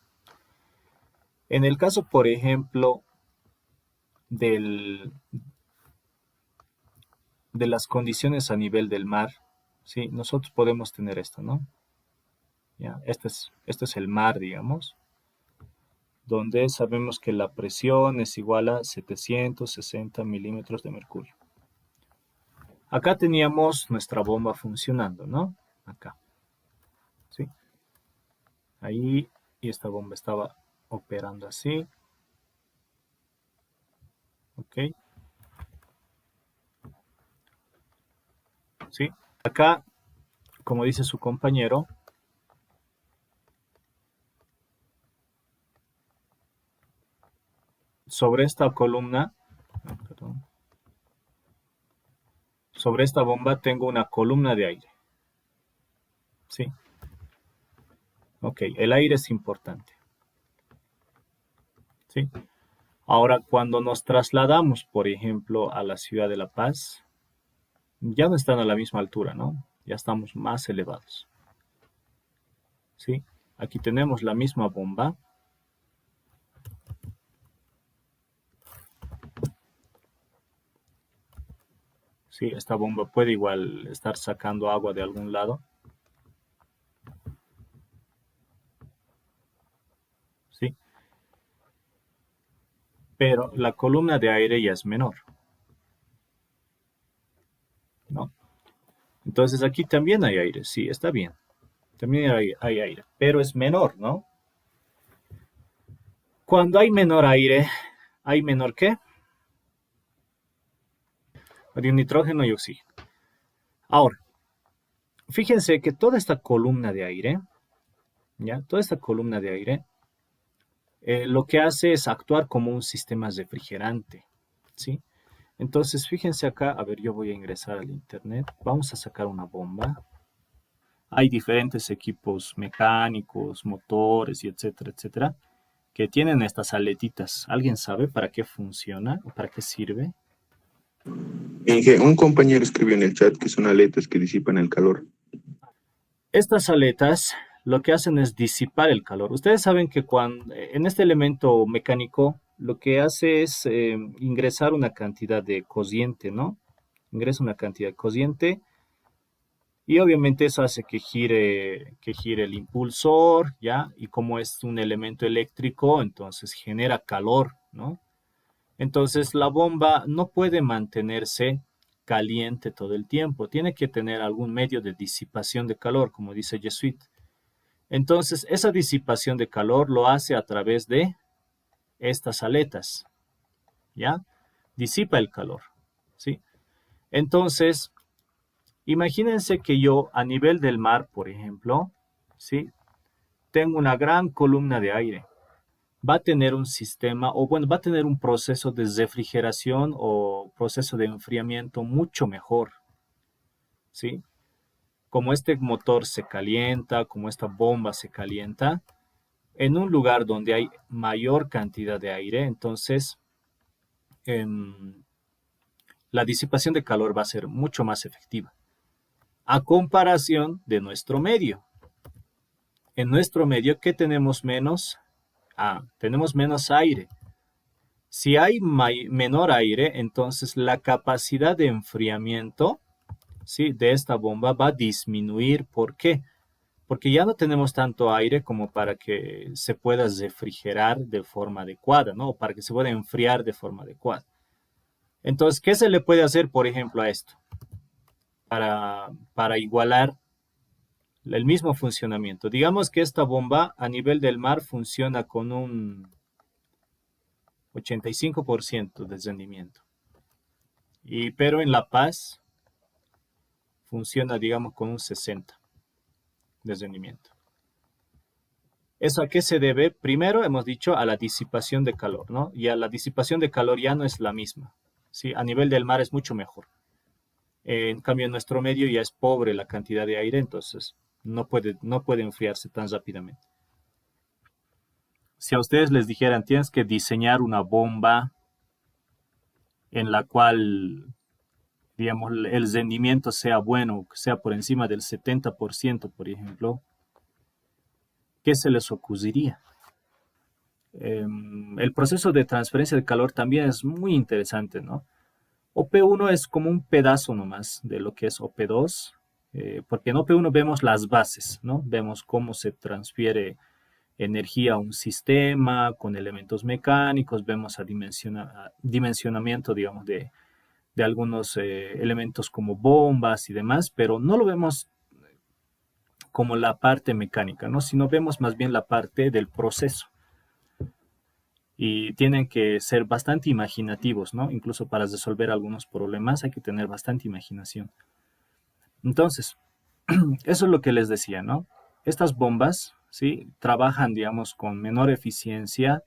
En el caso, por ejemplo, del, de las condiciones a nivel del mar, ¿sí? Nosotros podemos tener esto, ¿no? Ya, este es el mar, digamos, donde sabemos que la presión es igual a 760 milímetros de mercurio. Acá teníamos nuestra bomba funcionando, ¿no? Acá, ¿sí? Ahí, y esta bomba estaba operando así, ¿ok? ¿Sí? Acá, como dice su compañero, sobre esta columna, perdón, sobre esta bomba tengo una columna de aire. ¿Sí? Ok, el aire es importante. ¿Sí? Ahora, cuando nos trasladamos, por ejemplo, a la ciudad de La Paz, ya no están a la misma altura, ¿no? Ya estamos más elevados. ¿Sí? Aquí tenemos la misma bomba. Sí, esta bomba puede igual estar sacando agua de algún lado. ¿Sí? Pero la columna de aire ya es menor, ¿no? Entonces aquí también hay aire, sí, está bien. También hay aire, pero es menor, ¿no? Cuando hay menor aire, ¿hay menor qué? De nitrógeno y oxígeno. Ahora, fíjense que toda esta columna de aire, ¿ya? Toda esta columna de aire, lo que hace es actuar como un sistema refrigerante, ¿sí? Entonces, fíjense acá, a ver, yo voy a ingresar al internet, vamos a sacar una bomba. Hay diferentes equipos mecánicos, motores y etcétera, etcétera, que tienen estas aletitas. ¿Alguien sabe para qué funciona o para qué sirve? Un compañero escribió en el chat que son aletas que disipan el calor. Estas aletas lo que hacen es disipar el calor. Ustedes saben que cuando en este elemento mecánico lo que hace es ingresar una cantidad de cociente, ¿no? Ingresa una cantidad de cociente y obviamente eso hace que gire el impulsor, ¿ya? Y como es un elemento eléctrico, entonces genera calor, ¿no? Entonces la bomba no puede mantenerse caliente todo el tiempo, tiene que tener algún medio de disipación de calor, como dice Jesuit. Entonces esa disipación de calor lo hace a través de estas aletas, ¿ya? Disipa el calor, ¿sí? Entonces, imagínense que yo a nivel del mar, por ejemplo, ¿sí? Tengo una gran columna de aire. Va a tener un sistema, o bueno, va a tener un proceso de refrigeración o proceso de enfriamiento mucho mejor, ¿sí? Como este motor se calienta, como esta bomba se calienta, en un lugar donde hay mayor cantidad de aire, entonces em, la disipación de calor va a ser mucho más efectiva, a comparación de nuestro medio. En nuestro medio, ¿qué tenemos menos? Tenemos menos aire. Si hay menor aire, entonces la capacidad de enfriamiento, ¿sí? De esta bomba va a disminuir. ¿Por qué? Porque ya no tenemos tanto aire como para que se pueda refrigerar de forma adecuada, ¿no? O para que se pueda enfriar de forma adecuada. Entonces, ¿qué se le puede hacer, por ejemplo, a esto? Para igualar el mismo funcionamiento. Digamos que esta bomba a nivel del mar funciona con un 85% de rendimiento. Pero en La Paz funciona, digamos, con un 60% de rendimiento. ¿Eso a qué se debe? Primero hemos dicho a la disipación de calor, ¿no? Y a la disipación de calor ya no es la misma, ¿sí? A nivel del mar es mucho mejor. En cambio, en nuestro medio ya es pobre la cantidad de aire, entonces no puede enfriarse tan rápidamente. Si a ustedes les dijeran, tienes que diseñar una bomba en la cual, digamos, el rendimiento sea bueno, sea por encima del 70%, por ejemplo, ¿qué se les ocurriría? El proceso de transferencia de calor también es muy interesante, ¿no? OP1 es como un pedazo nomás de lo que es OP2, porque en OP1 vemos las bases, ¿no? Vemos cómo se transfiere energía a un sistema con elementos mecánicos, vemos dimensionamiento, digamos, de algunos elementos como bombas y demás, pero no lo vemos como la parte mecánica, ¿no? Sino vemos más bien la parte del proceso. Y tienen que ser bastante imaginativos, ¿no? Incluso para resolver algunos problemas hay que tener bastante imaginación. Entonces, eso es lo que les decía, ¿no? Estas bombas, ¿sí? Trabajan, digamos, con menor eficiencia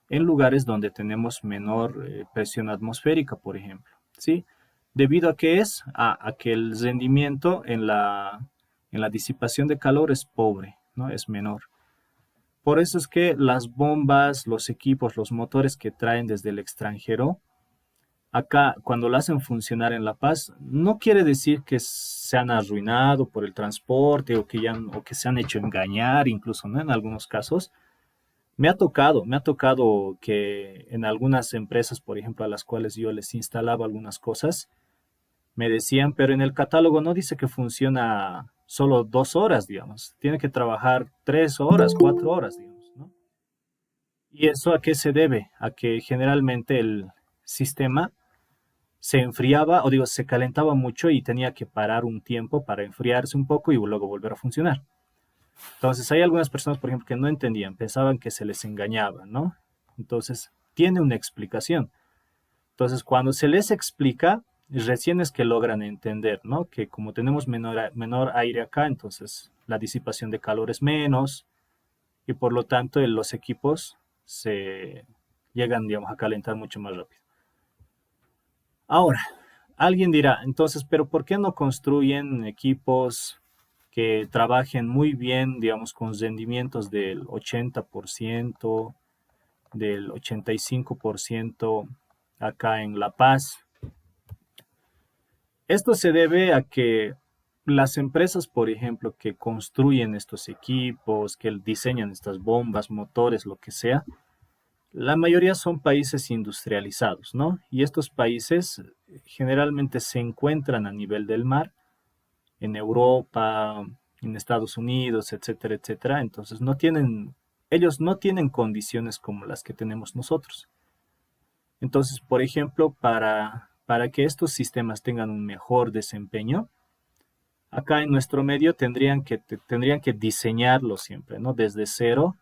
en lugares donde tenemos menor presión atmosférica, por ejemplo, ¿sí? ¿Debido a qué es? A que el rendimiento en la disipación de calor es pobre, ¿no? Es menor. Por eso es que las bombas, los equipos, los motores que traen desde el extranjero Acá, cuando lo hacen funcionar en La Paz, no quiere decir que se han arruinado por el transporte o que se han hecho engañar, incluso, ¿no? En algunos casos. Me ha tocado que en algunas empresas, por ejemplo, a las cuales yo les instalaba algunas cosas, me decían, pero en el catálogo no dice que funciona solo 2 horas, digamos. Tiene que trabajar 3 horas, 4 horas, digamos, ¿no? ¿Y eso a qué se debe? A que generalmente el sistema se enfriaba, o digo, se calentaba mucho y tenía que parar un tiempo para enfriarse un poco y luego volver a funcionar. Entonces, hay algunas personas, por ejemplo, que no entendían, pensaban que se les engañaba, ¿no? Entonces, tiene una explicación. Entonces, cuando se les explica, recién es que logran entender, ¿no? Que como tenemos menor aire acá, entonces la disipación de calor es menos y por lo tanto los equipos se llegan, digamos, a calentar mucho más rápido. Ahora, alguien dirá, entonces, pero ¿por qué no construyen equipos que trabajen muy bien, digamos, con rendimientos del 80%, del 85% acá en La Paz? Esto se debe a que las empresas, por ejemplo, que construyen estos equipos, que diseñan estas bombas, motores, lo que sea, la mayoría son países industrializados, ¿no? Y estos países generalmente se encuentran a nivel del mar, en Europa, en Estados Unidos, etcétera, etcétera. Entonces ellos no tienen condiciones como las que tenemos nosotros. Entonces, por ejemplo, para que estos sistemas tengan un mejor desempeño, acá en nuestro medio tendrían que diseñarlo siempre, ¿no? Desde cero,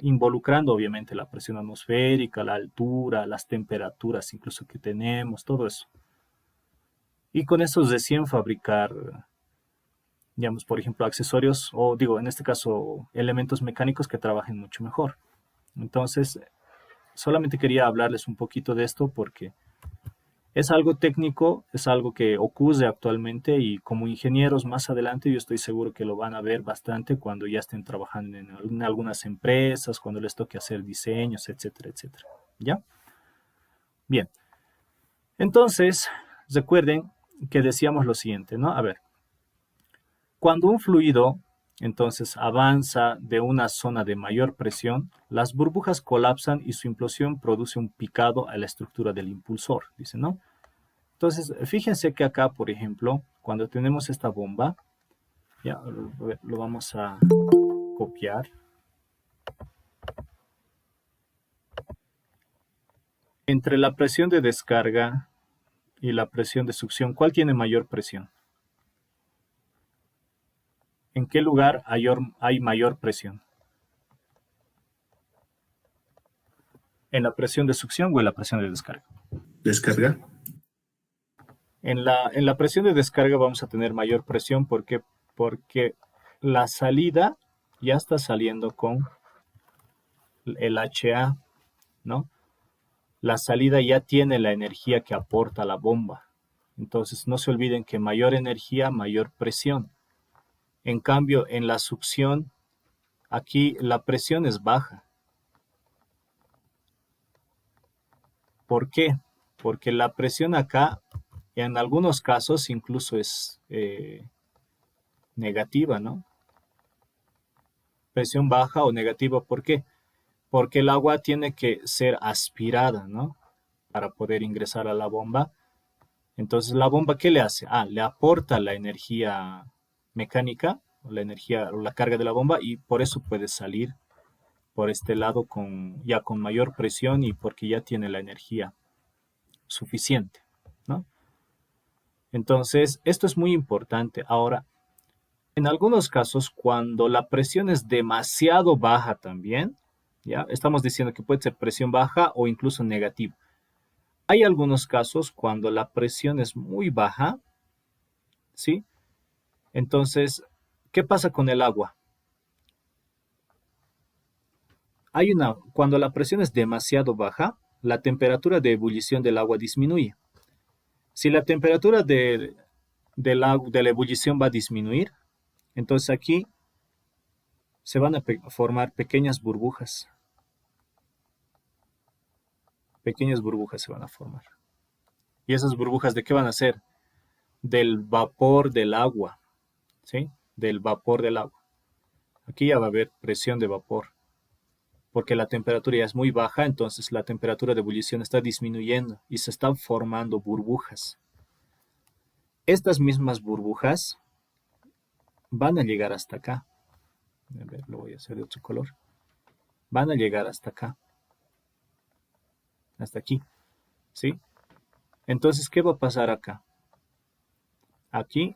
involucrando obviamente la presión atmosférica, la altura, las temperaturas incluso que tenemos, todo eso. Y con eso recién fabricar, digamos, por ejemplo, accesorios o digo, en este caso, elementos mecánicos que trabajen mucho mejor. Entonces, solamente quería hablarles un poquito de esto porque es algo técnico, es algo que ocurre actualmente y como ingenieros más adelante yo estoy seguro que lo van a ver bastante cuando ya estén trabajando en algunas empresas, cuando les toque hacer diseños, etcétera, etcétera. ¿Ya? Bien. Entonces, recuerden que decíamos lo siguiente, ¿no? A ver, cuando un fluido entonces avanza de una zona de mayor presión, las burbujas colapsan y su implosión produce un picado a la estructura del impulsor, dice, ¿no? Entonces, fíjense que acá, por ejemplo, cuando tenemos esta bomba, ya lo vamos a copiar. Entre la presión de descarga y la presión de succión, ¿cuál tiene mayor presión? ¿En qué lugar hay mayor presión? ¿En la presión de succión o en la presión de descarga? Descarga. En la presión de descarga vamos a tener mayor presión porque la salida ya está saliendo con el HA, ¿no? La salida ya tiene la energía que aporta la bomba. Entonces no se olviden que mayor energía, mayor presión. En cambio, en la succión, aquí la presión es baja. ¿Por qué? Porque la presión acá, en algunos casos, incluso es negativa, ¿no? Presión baja o negativa, ¿por qué? Porque el agua tiene que ser aspirada, ¿no? Para poder ingresar a la bomba. Entonces, ¿la bomba qué le hace? Le aporta la energía mecánica, la energía o la carga de la bomba y por eso puede salir por este lado ya con mayor presión y porque ya tiene la energía suficiente, ¿no? Entonces, esto es muy importante. Ahora, en algunos casos, cuando la presión es demasiado baja también, ya estamos diciendo que puede ser presión baja o incluso negativa. Hay algunos casos cuando la presión es muy baja, ¿sí? Entonces, ¿qué pasa con el agua? Cuando la presión es demasiado baja, la temperatura de ebullición del agua disminuye. Si la temperatura de la ebullición va a disminuir, entonces aquí se van a formar pequeñas burbujas. Pequeñas burbujas se van a formar. ¿Y esas burbujas de qué van a ser? Del vapor del agua, ¿sí? Del vapor del agua. Aquí ya va a haber presión de vapor, porque la temperatura ya es muy baja, entonces la temperatura de ebullición está disminuyendo y se están formando burbujas. Estas mismas burbujas van a llegar hasta acá. A ver, lo voy a hacer de otro color. Van a llegar hasta acá. Hasta aquí, ¿sí? Entonces, ¿qué va a pasar acá? Aquí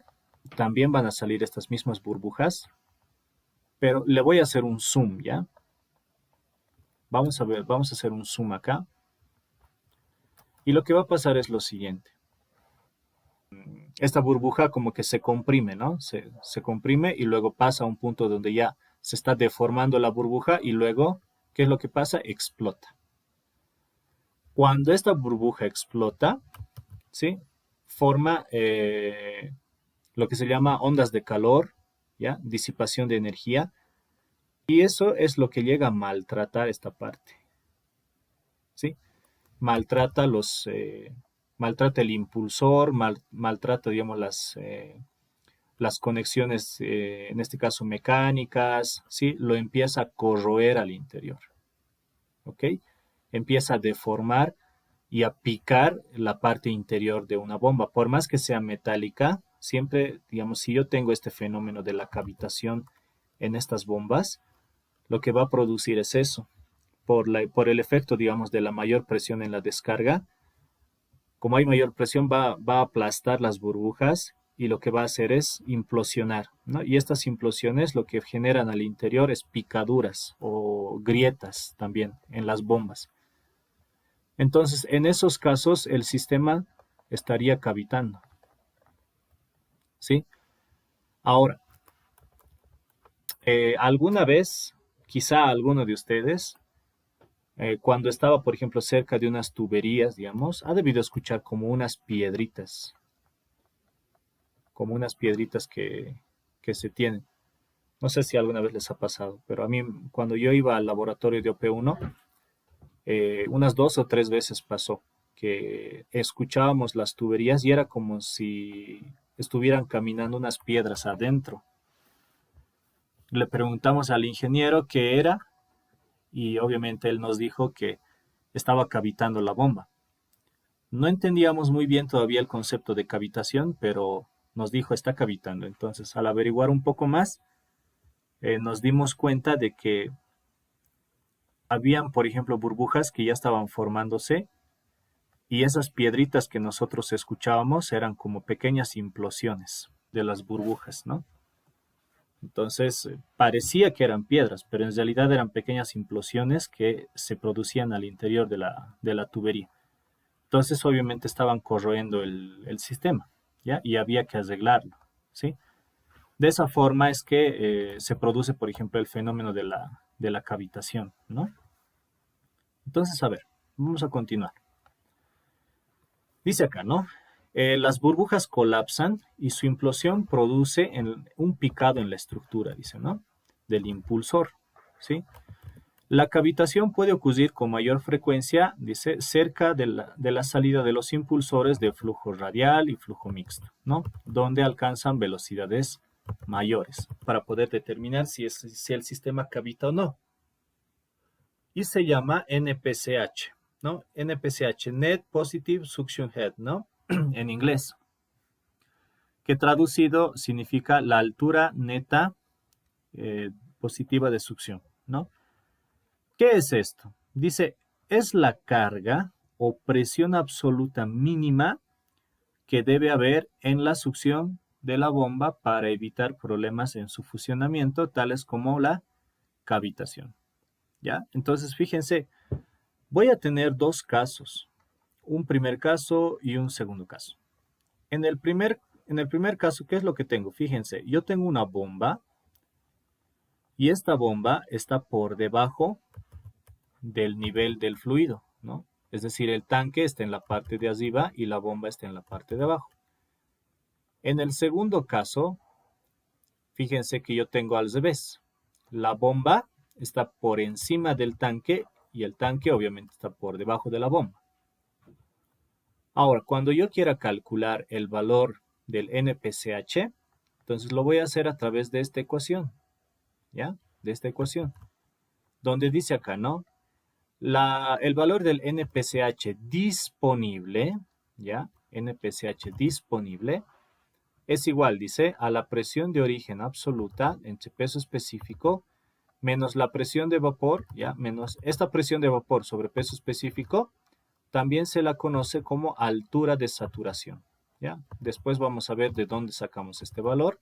también van a salir estas mismas burbujas, pero le voy a hacer un zoom, ¿ya? Vamos a ver, vamos a hacer un zoom acá. Y lo que va a pasar es lo siguiente. Esta burbuja como que se comprime, ¿no? Se comprime y luego pasa a un punto donde ya se está deformando la burbuja y luego, ¿qué es lo que pasa? Explota. Cuando esta burbuja explota, ¿sí? Forma lo que se llama ondas de calor, ¿ya? Disipación de energía. Y eso es lo que llega a maltratar esta parte, ¿sí? Maltrata maltrata el impulsor, maltrata, digamos, las conexiones, en este caso mecánicas, ¿sí? Lo empieza a corroer al interior, ¿ok? Empieza a deformar y a picar la parte interior de una bomba. Por más que sea metálica, siempre, digamos, si yo tengo este fenómeno de la cavitación en estas bombas, lo que va a producir es eso. Por el efecto, digamos, de la mayor presión en la descarga, como hay mayor presión, va a aplastar las burbujas y lo que va a hacer es implosionar, ¿no? Y estas implosiones lo que generan al interior es picaduras o grietas también en las bombas. Entonces, en esos casos, el sistema estaría cavitando, ¿sí? Ahora, alguna vez, quizá alguno de ustedes, cuando estaba, por ejemplo, cerca de unas tuberías, digamos, ha debido escuchar como unas piedritas que se tienen. No sé si alguna vez les ha pasado, pero a mí, cuando yo iba al laboratorio de OP1, unas 2 o 3 veces pasó que escuchábamos las tuberías y era como si estuvieran caminando unas piedras adentro. Le preguntamos al ingeniero qué era y obviamente él nos dijo que estaba cavitando la bomba. No entendíamos muy bien todavía el concepto de cavitación, pero nos dijo está cavitando. Entonces, al averiguar un poco más, nos dimos cuenta de que habían, por ejemplo, burbujas que ya estaban formándose y esas piedritas que nosotros escuchábamos eran como pequeñas implosiones de las burbujas, ¿no? Entonces, parecía que eran piedras, pero en realidad eran pequeñas implosiones que se producían al interior de la tubería. Entonces, obviamente estaban corroendo el sistema, ¿ya? Y había que arreglarlo, ¿sí? De esa forma es que se produce, por ejemplo, el fenómeno de la cavitación, ¿no? Entonces, a ver, vamos a continuar. Dice acá, ¿no? Las burbujas colapsan y su implosión produce un picado en la estructura, dice, ¿no? Del impulsor, ¿sí? La cavitación puede ocurrir con mayor frecuencia, dice, cerca de la salida de los impulsores de flujo radial y flujo mixto, ¿no? Donde alcanzan velocidades mayores para poder determinar si el sistema cavita o no. Y se llama NPCH, ¿no? NPCH, Net Positive Suction Head, ¿no? En inglés, que traducido significa la altura neta positiva de succión, ¿no? ¿Qué es esto? Dice, es la carga o presión absoluta mínima que debe haber en la succión de la bomba para evitar problemas en su funcionamiento, tales como la cavitación. ¿Ya? Entonces, fíjense, voy a tener dos casos, un primer caso y un segundo caso. En el primer caso, ¿qué es lo que tengo? Fíjense, yo tengo una bomba y esta bomba está por debajo del nivel del fluido, ¿no? Es decir, el tanque está en la parte de arriba y la bomba está en la parte de abajo. En el segundo caso, fíjense que yo tengo al revés. La bomba está por encima del tanque y el tanque obviamente está por debajo de la bomba. Ahora, cuando yo quiera calcular el valor del NPCH, entonces lo voy a hacer a través de esta ecuación, ¿ya? De esta ecuación, donde dice acá, ¿no? El valor del NPCH disponible, ¿ya? NPCH disponible es igual, dice, a la presión de origen absoluta entre peso específico menos la presión de vapor, ¿ya? Menos esta presión de vapor sobre peso específico, también se la conoce como altura de saturación, ¿ya? Después vamos a ver de dónde sacamos este valor.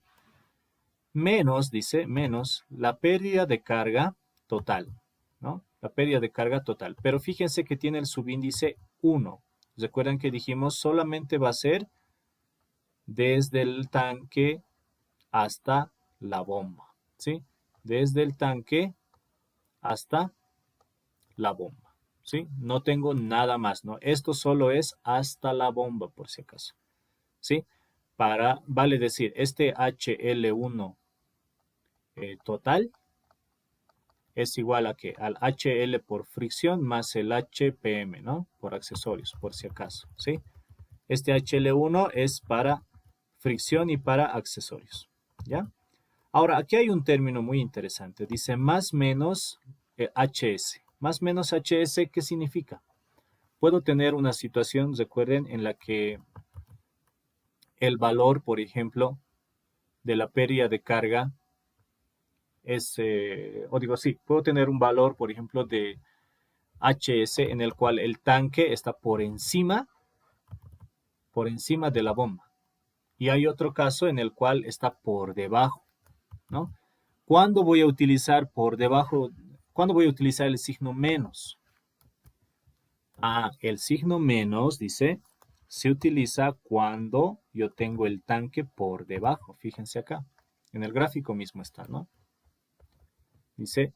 Menos, dice, menos la pérdida de carga total, ¿no? La pérdida de carga total. Pero fíjense que tiene el subíndice 1. Recuerdan que dijimos solamente va a ser desde el tanque hasta la bomba, ¿sí? Desde el tanque hasta la bomba, ¿sí? No tengo nada más, ¿no? Esto solo es hasta la bomba, por si acaso, ¿sí? Vale decir, este HL1 total es igual a que al HL por fricción más el HPM, ¿no? Por accesorios, por si acaso, ¿sí? Este HL1 es para fricción y para accesorios, ¿ya? Ahora, aquí hay un término muy interesante. Dice más menos HS. Más menos HS, ¿qué significa? Puedo tener una situación, recuerden, en la que el valor, por ejemplo, de la pérdida de carga es, o digo, sí, puedo tener un valor, por ejemplo, de HS en el cual el tanque está por encima de la bomba. Y hay otro caso en el cual está por debajo, ¿no? ¿Cuándo voy a utilizar por debajo? ¿Cuándo voy a utilizar el signo menos? El signo menos, dice, se utiliza cuando yo tengo el tanque por debajo. Fíjense acá, en el gráfico mismo está, ¿no? Dice,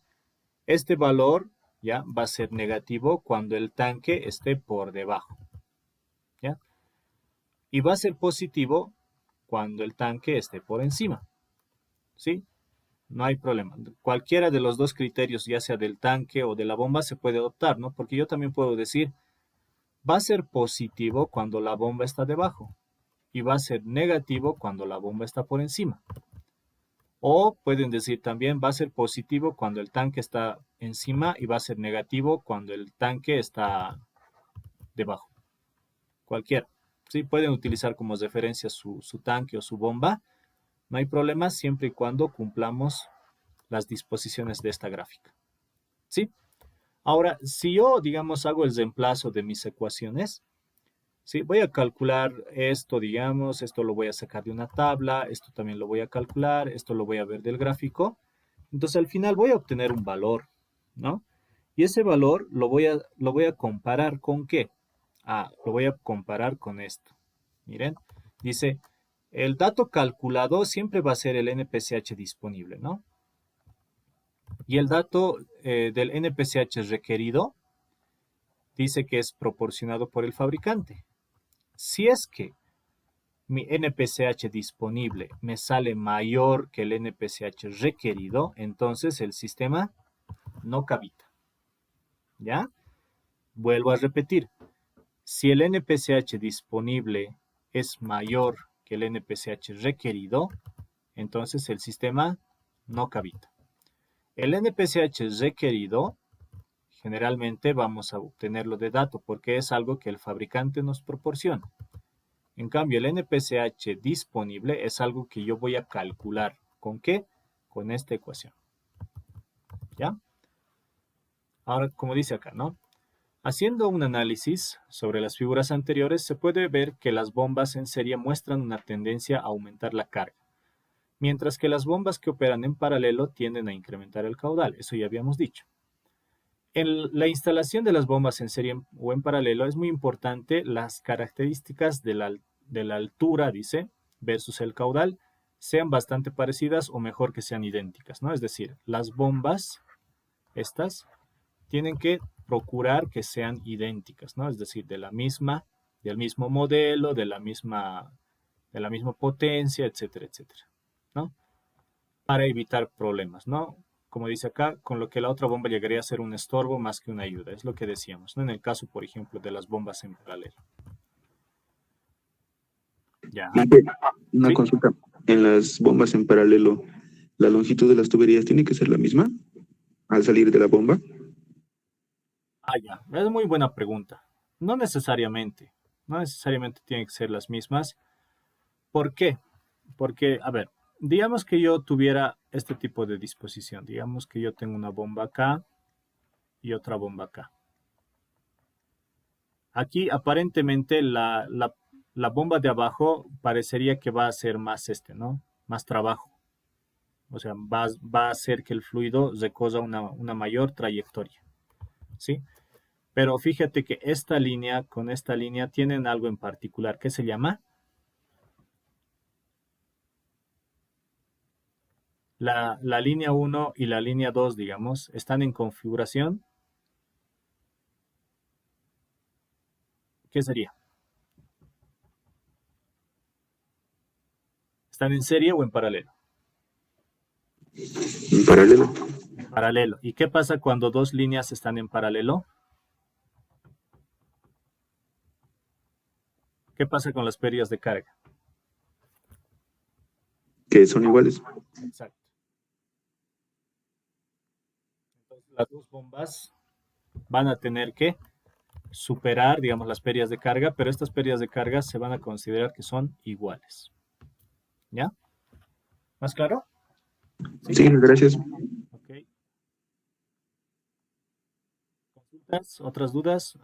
este valor ya va a ser negativo cuando el tanque esté por debajo, ¿ya? Y va a ser positivo cuando el tanque esté por encima, ¿sí? No hay problema. Cualquiera de los dos criterios, ya sea del tanque o de la bomba, se puede adoptar, ¿no? Porque yo también puedo decir, va a ser positivo cuando la bomba está debajo y va a ser negativo cuando la bomba está por encima. O pueden decir también, va a ser positivo cuando el tanque está encima y va a ser negativo cuando el tanque está debajo. Cualquiera. Sí, pueden utilizar como referencia su tanque o su bomba. No hay problema siempre y cuando cumplamos las disposiciones de esta gráfica. ¿Sí? Ahora, si yo, digamos, hago el reemplazo de mis ecuaciones, ¿sí? Voy a calcular esto, digamos, esto lo voy a sacar de una tabla, esto también lo voy a calcular, esto lo voy a ver del gráfico. Entonces, al final voy a obtener un valor, ¿no? Y ese valor lo voy a comparar con ¿qué? Lo voy a comparar con esto. Miren, dice, el dato calculado siempre va a ser el NPCH disponible, ¿no? Y el dato del NPCH requerido dice que es proporcionado por el fabricante. Si es que mi NPCH disponible me sale mayor que el NPCH requerido, entonces el sistema no cavita. ¿Ya? Vuelvo a repetir. Si el NPCH disponible es mayor que el NPCH requerido, entonces el sistema no cavita. El NPCH requerido, generalmente vamos a obtenerlo de dato porque es algo que el fabricante nos proporciona. En cambio, el NPCH disponible es algo que yo voy a calcular. ¿Con qué? Con esta ecuación. ¿Ya? Ahora, como dice acá, ¿no? Haciendo un análisis sobre las figuras anteriores, se puede ver que las bombas en serie muestran una tendencia a aumentar la carga, mientras que las bombas que operan en paralelo tienden a incrementar el caudal. Eso ya habíamos dicho. En la instalación de las bombas en serie o en paralelo es muy importante las características de la altura, dice, versus el caudal, sean bastante parecidas o mejor que sean idénticas, ¿no? Es decir, las bombas, estas, tienen que procurar que sean idénticas, ¿no? Es decir, del mismo modelo, de la misma potencia, etcétera, etcétera, ¿no? Para evitar problemas, ¿no? Como dice acá, con lo que la otra bomba llegaría a ser un estorbo más que una ayuda, es lo que decíamos, ¿no? En el caso, por ejemplo, de las bombas en paralelo. Ya. Una Sí. consulta. En las bombas en paralelo, ¿la longitud de las tuberías tiene que ser la misma al salir de la bomba? Ya. Es muy buena pregunta. No necesariamente. No necesariamente tienen que ser las mismas. ¿Por qué? Porque, a ver, digamos que yo tuviera este tipo de disposición. Digamos que yo tengo una bomba acá y otra bomba acá. Aquí aparentemente la bomba de abajo parecería que va a hacer más ¿no? Más trabajo. O sea, va a hacer que el fluido recorra una mayor trayectoria. ¿Sí? Pero fíjate que esta línea con esta línea tienen algo en particular. ¿Qué se llama? La línea uno y la línea 2, digamos, están en configuración. ¿Qué sería? ¿Están en serie o en paralelo? En paralelo. En paralelo. ¿Y qué pasa cuando dos líneas están en paralelo? ¿Qué pasa con las pérdidas de carga? Que son iguales. Exacto. Entonces las dos bombas van a tener que superar, digamos, las pérdidas de carga, pero estas pérdidas de carga se van a considerar que son iguales. ¿Ya? ¿Más claro? ¿Sí? Sí, gracias. Ok. ¿Consultas? ¿Otras dudas?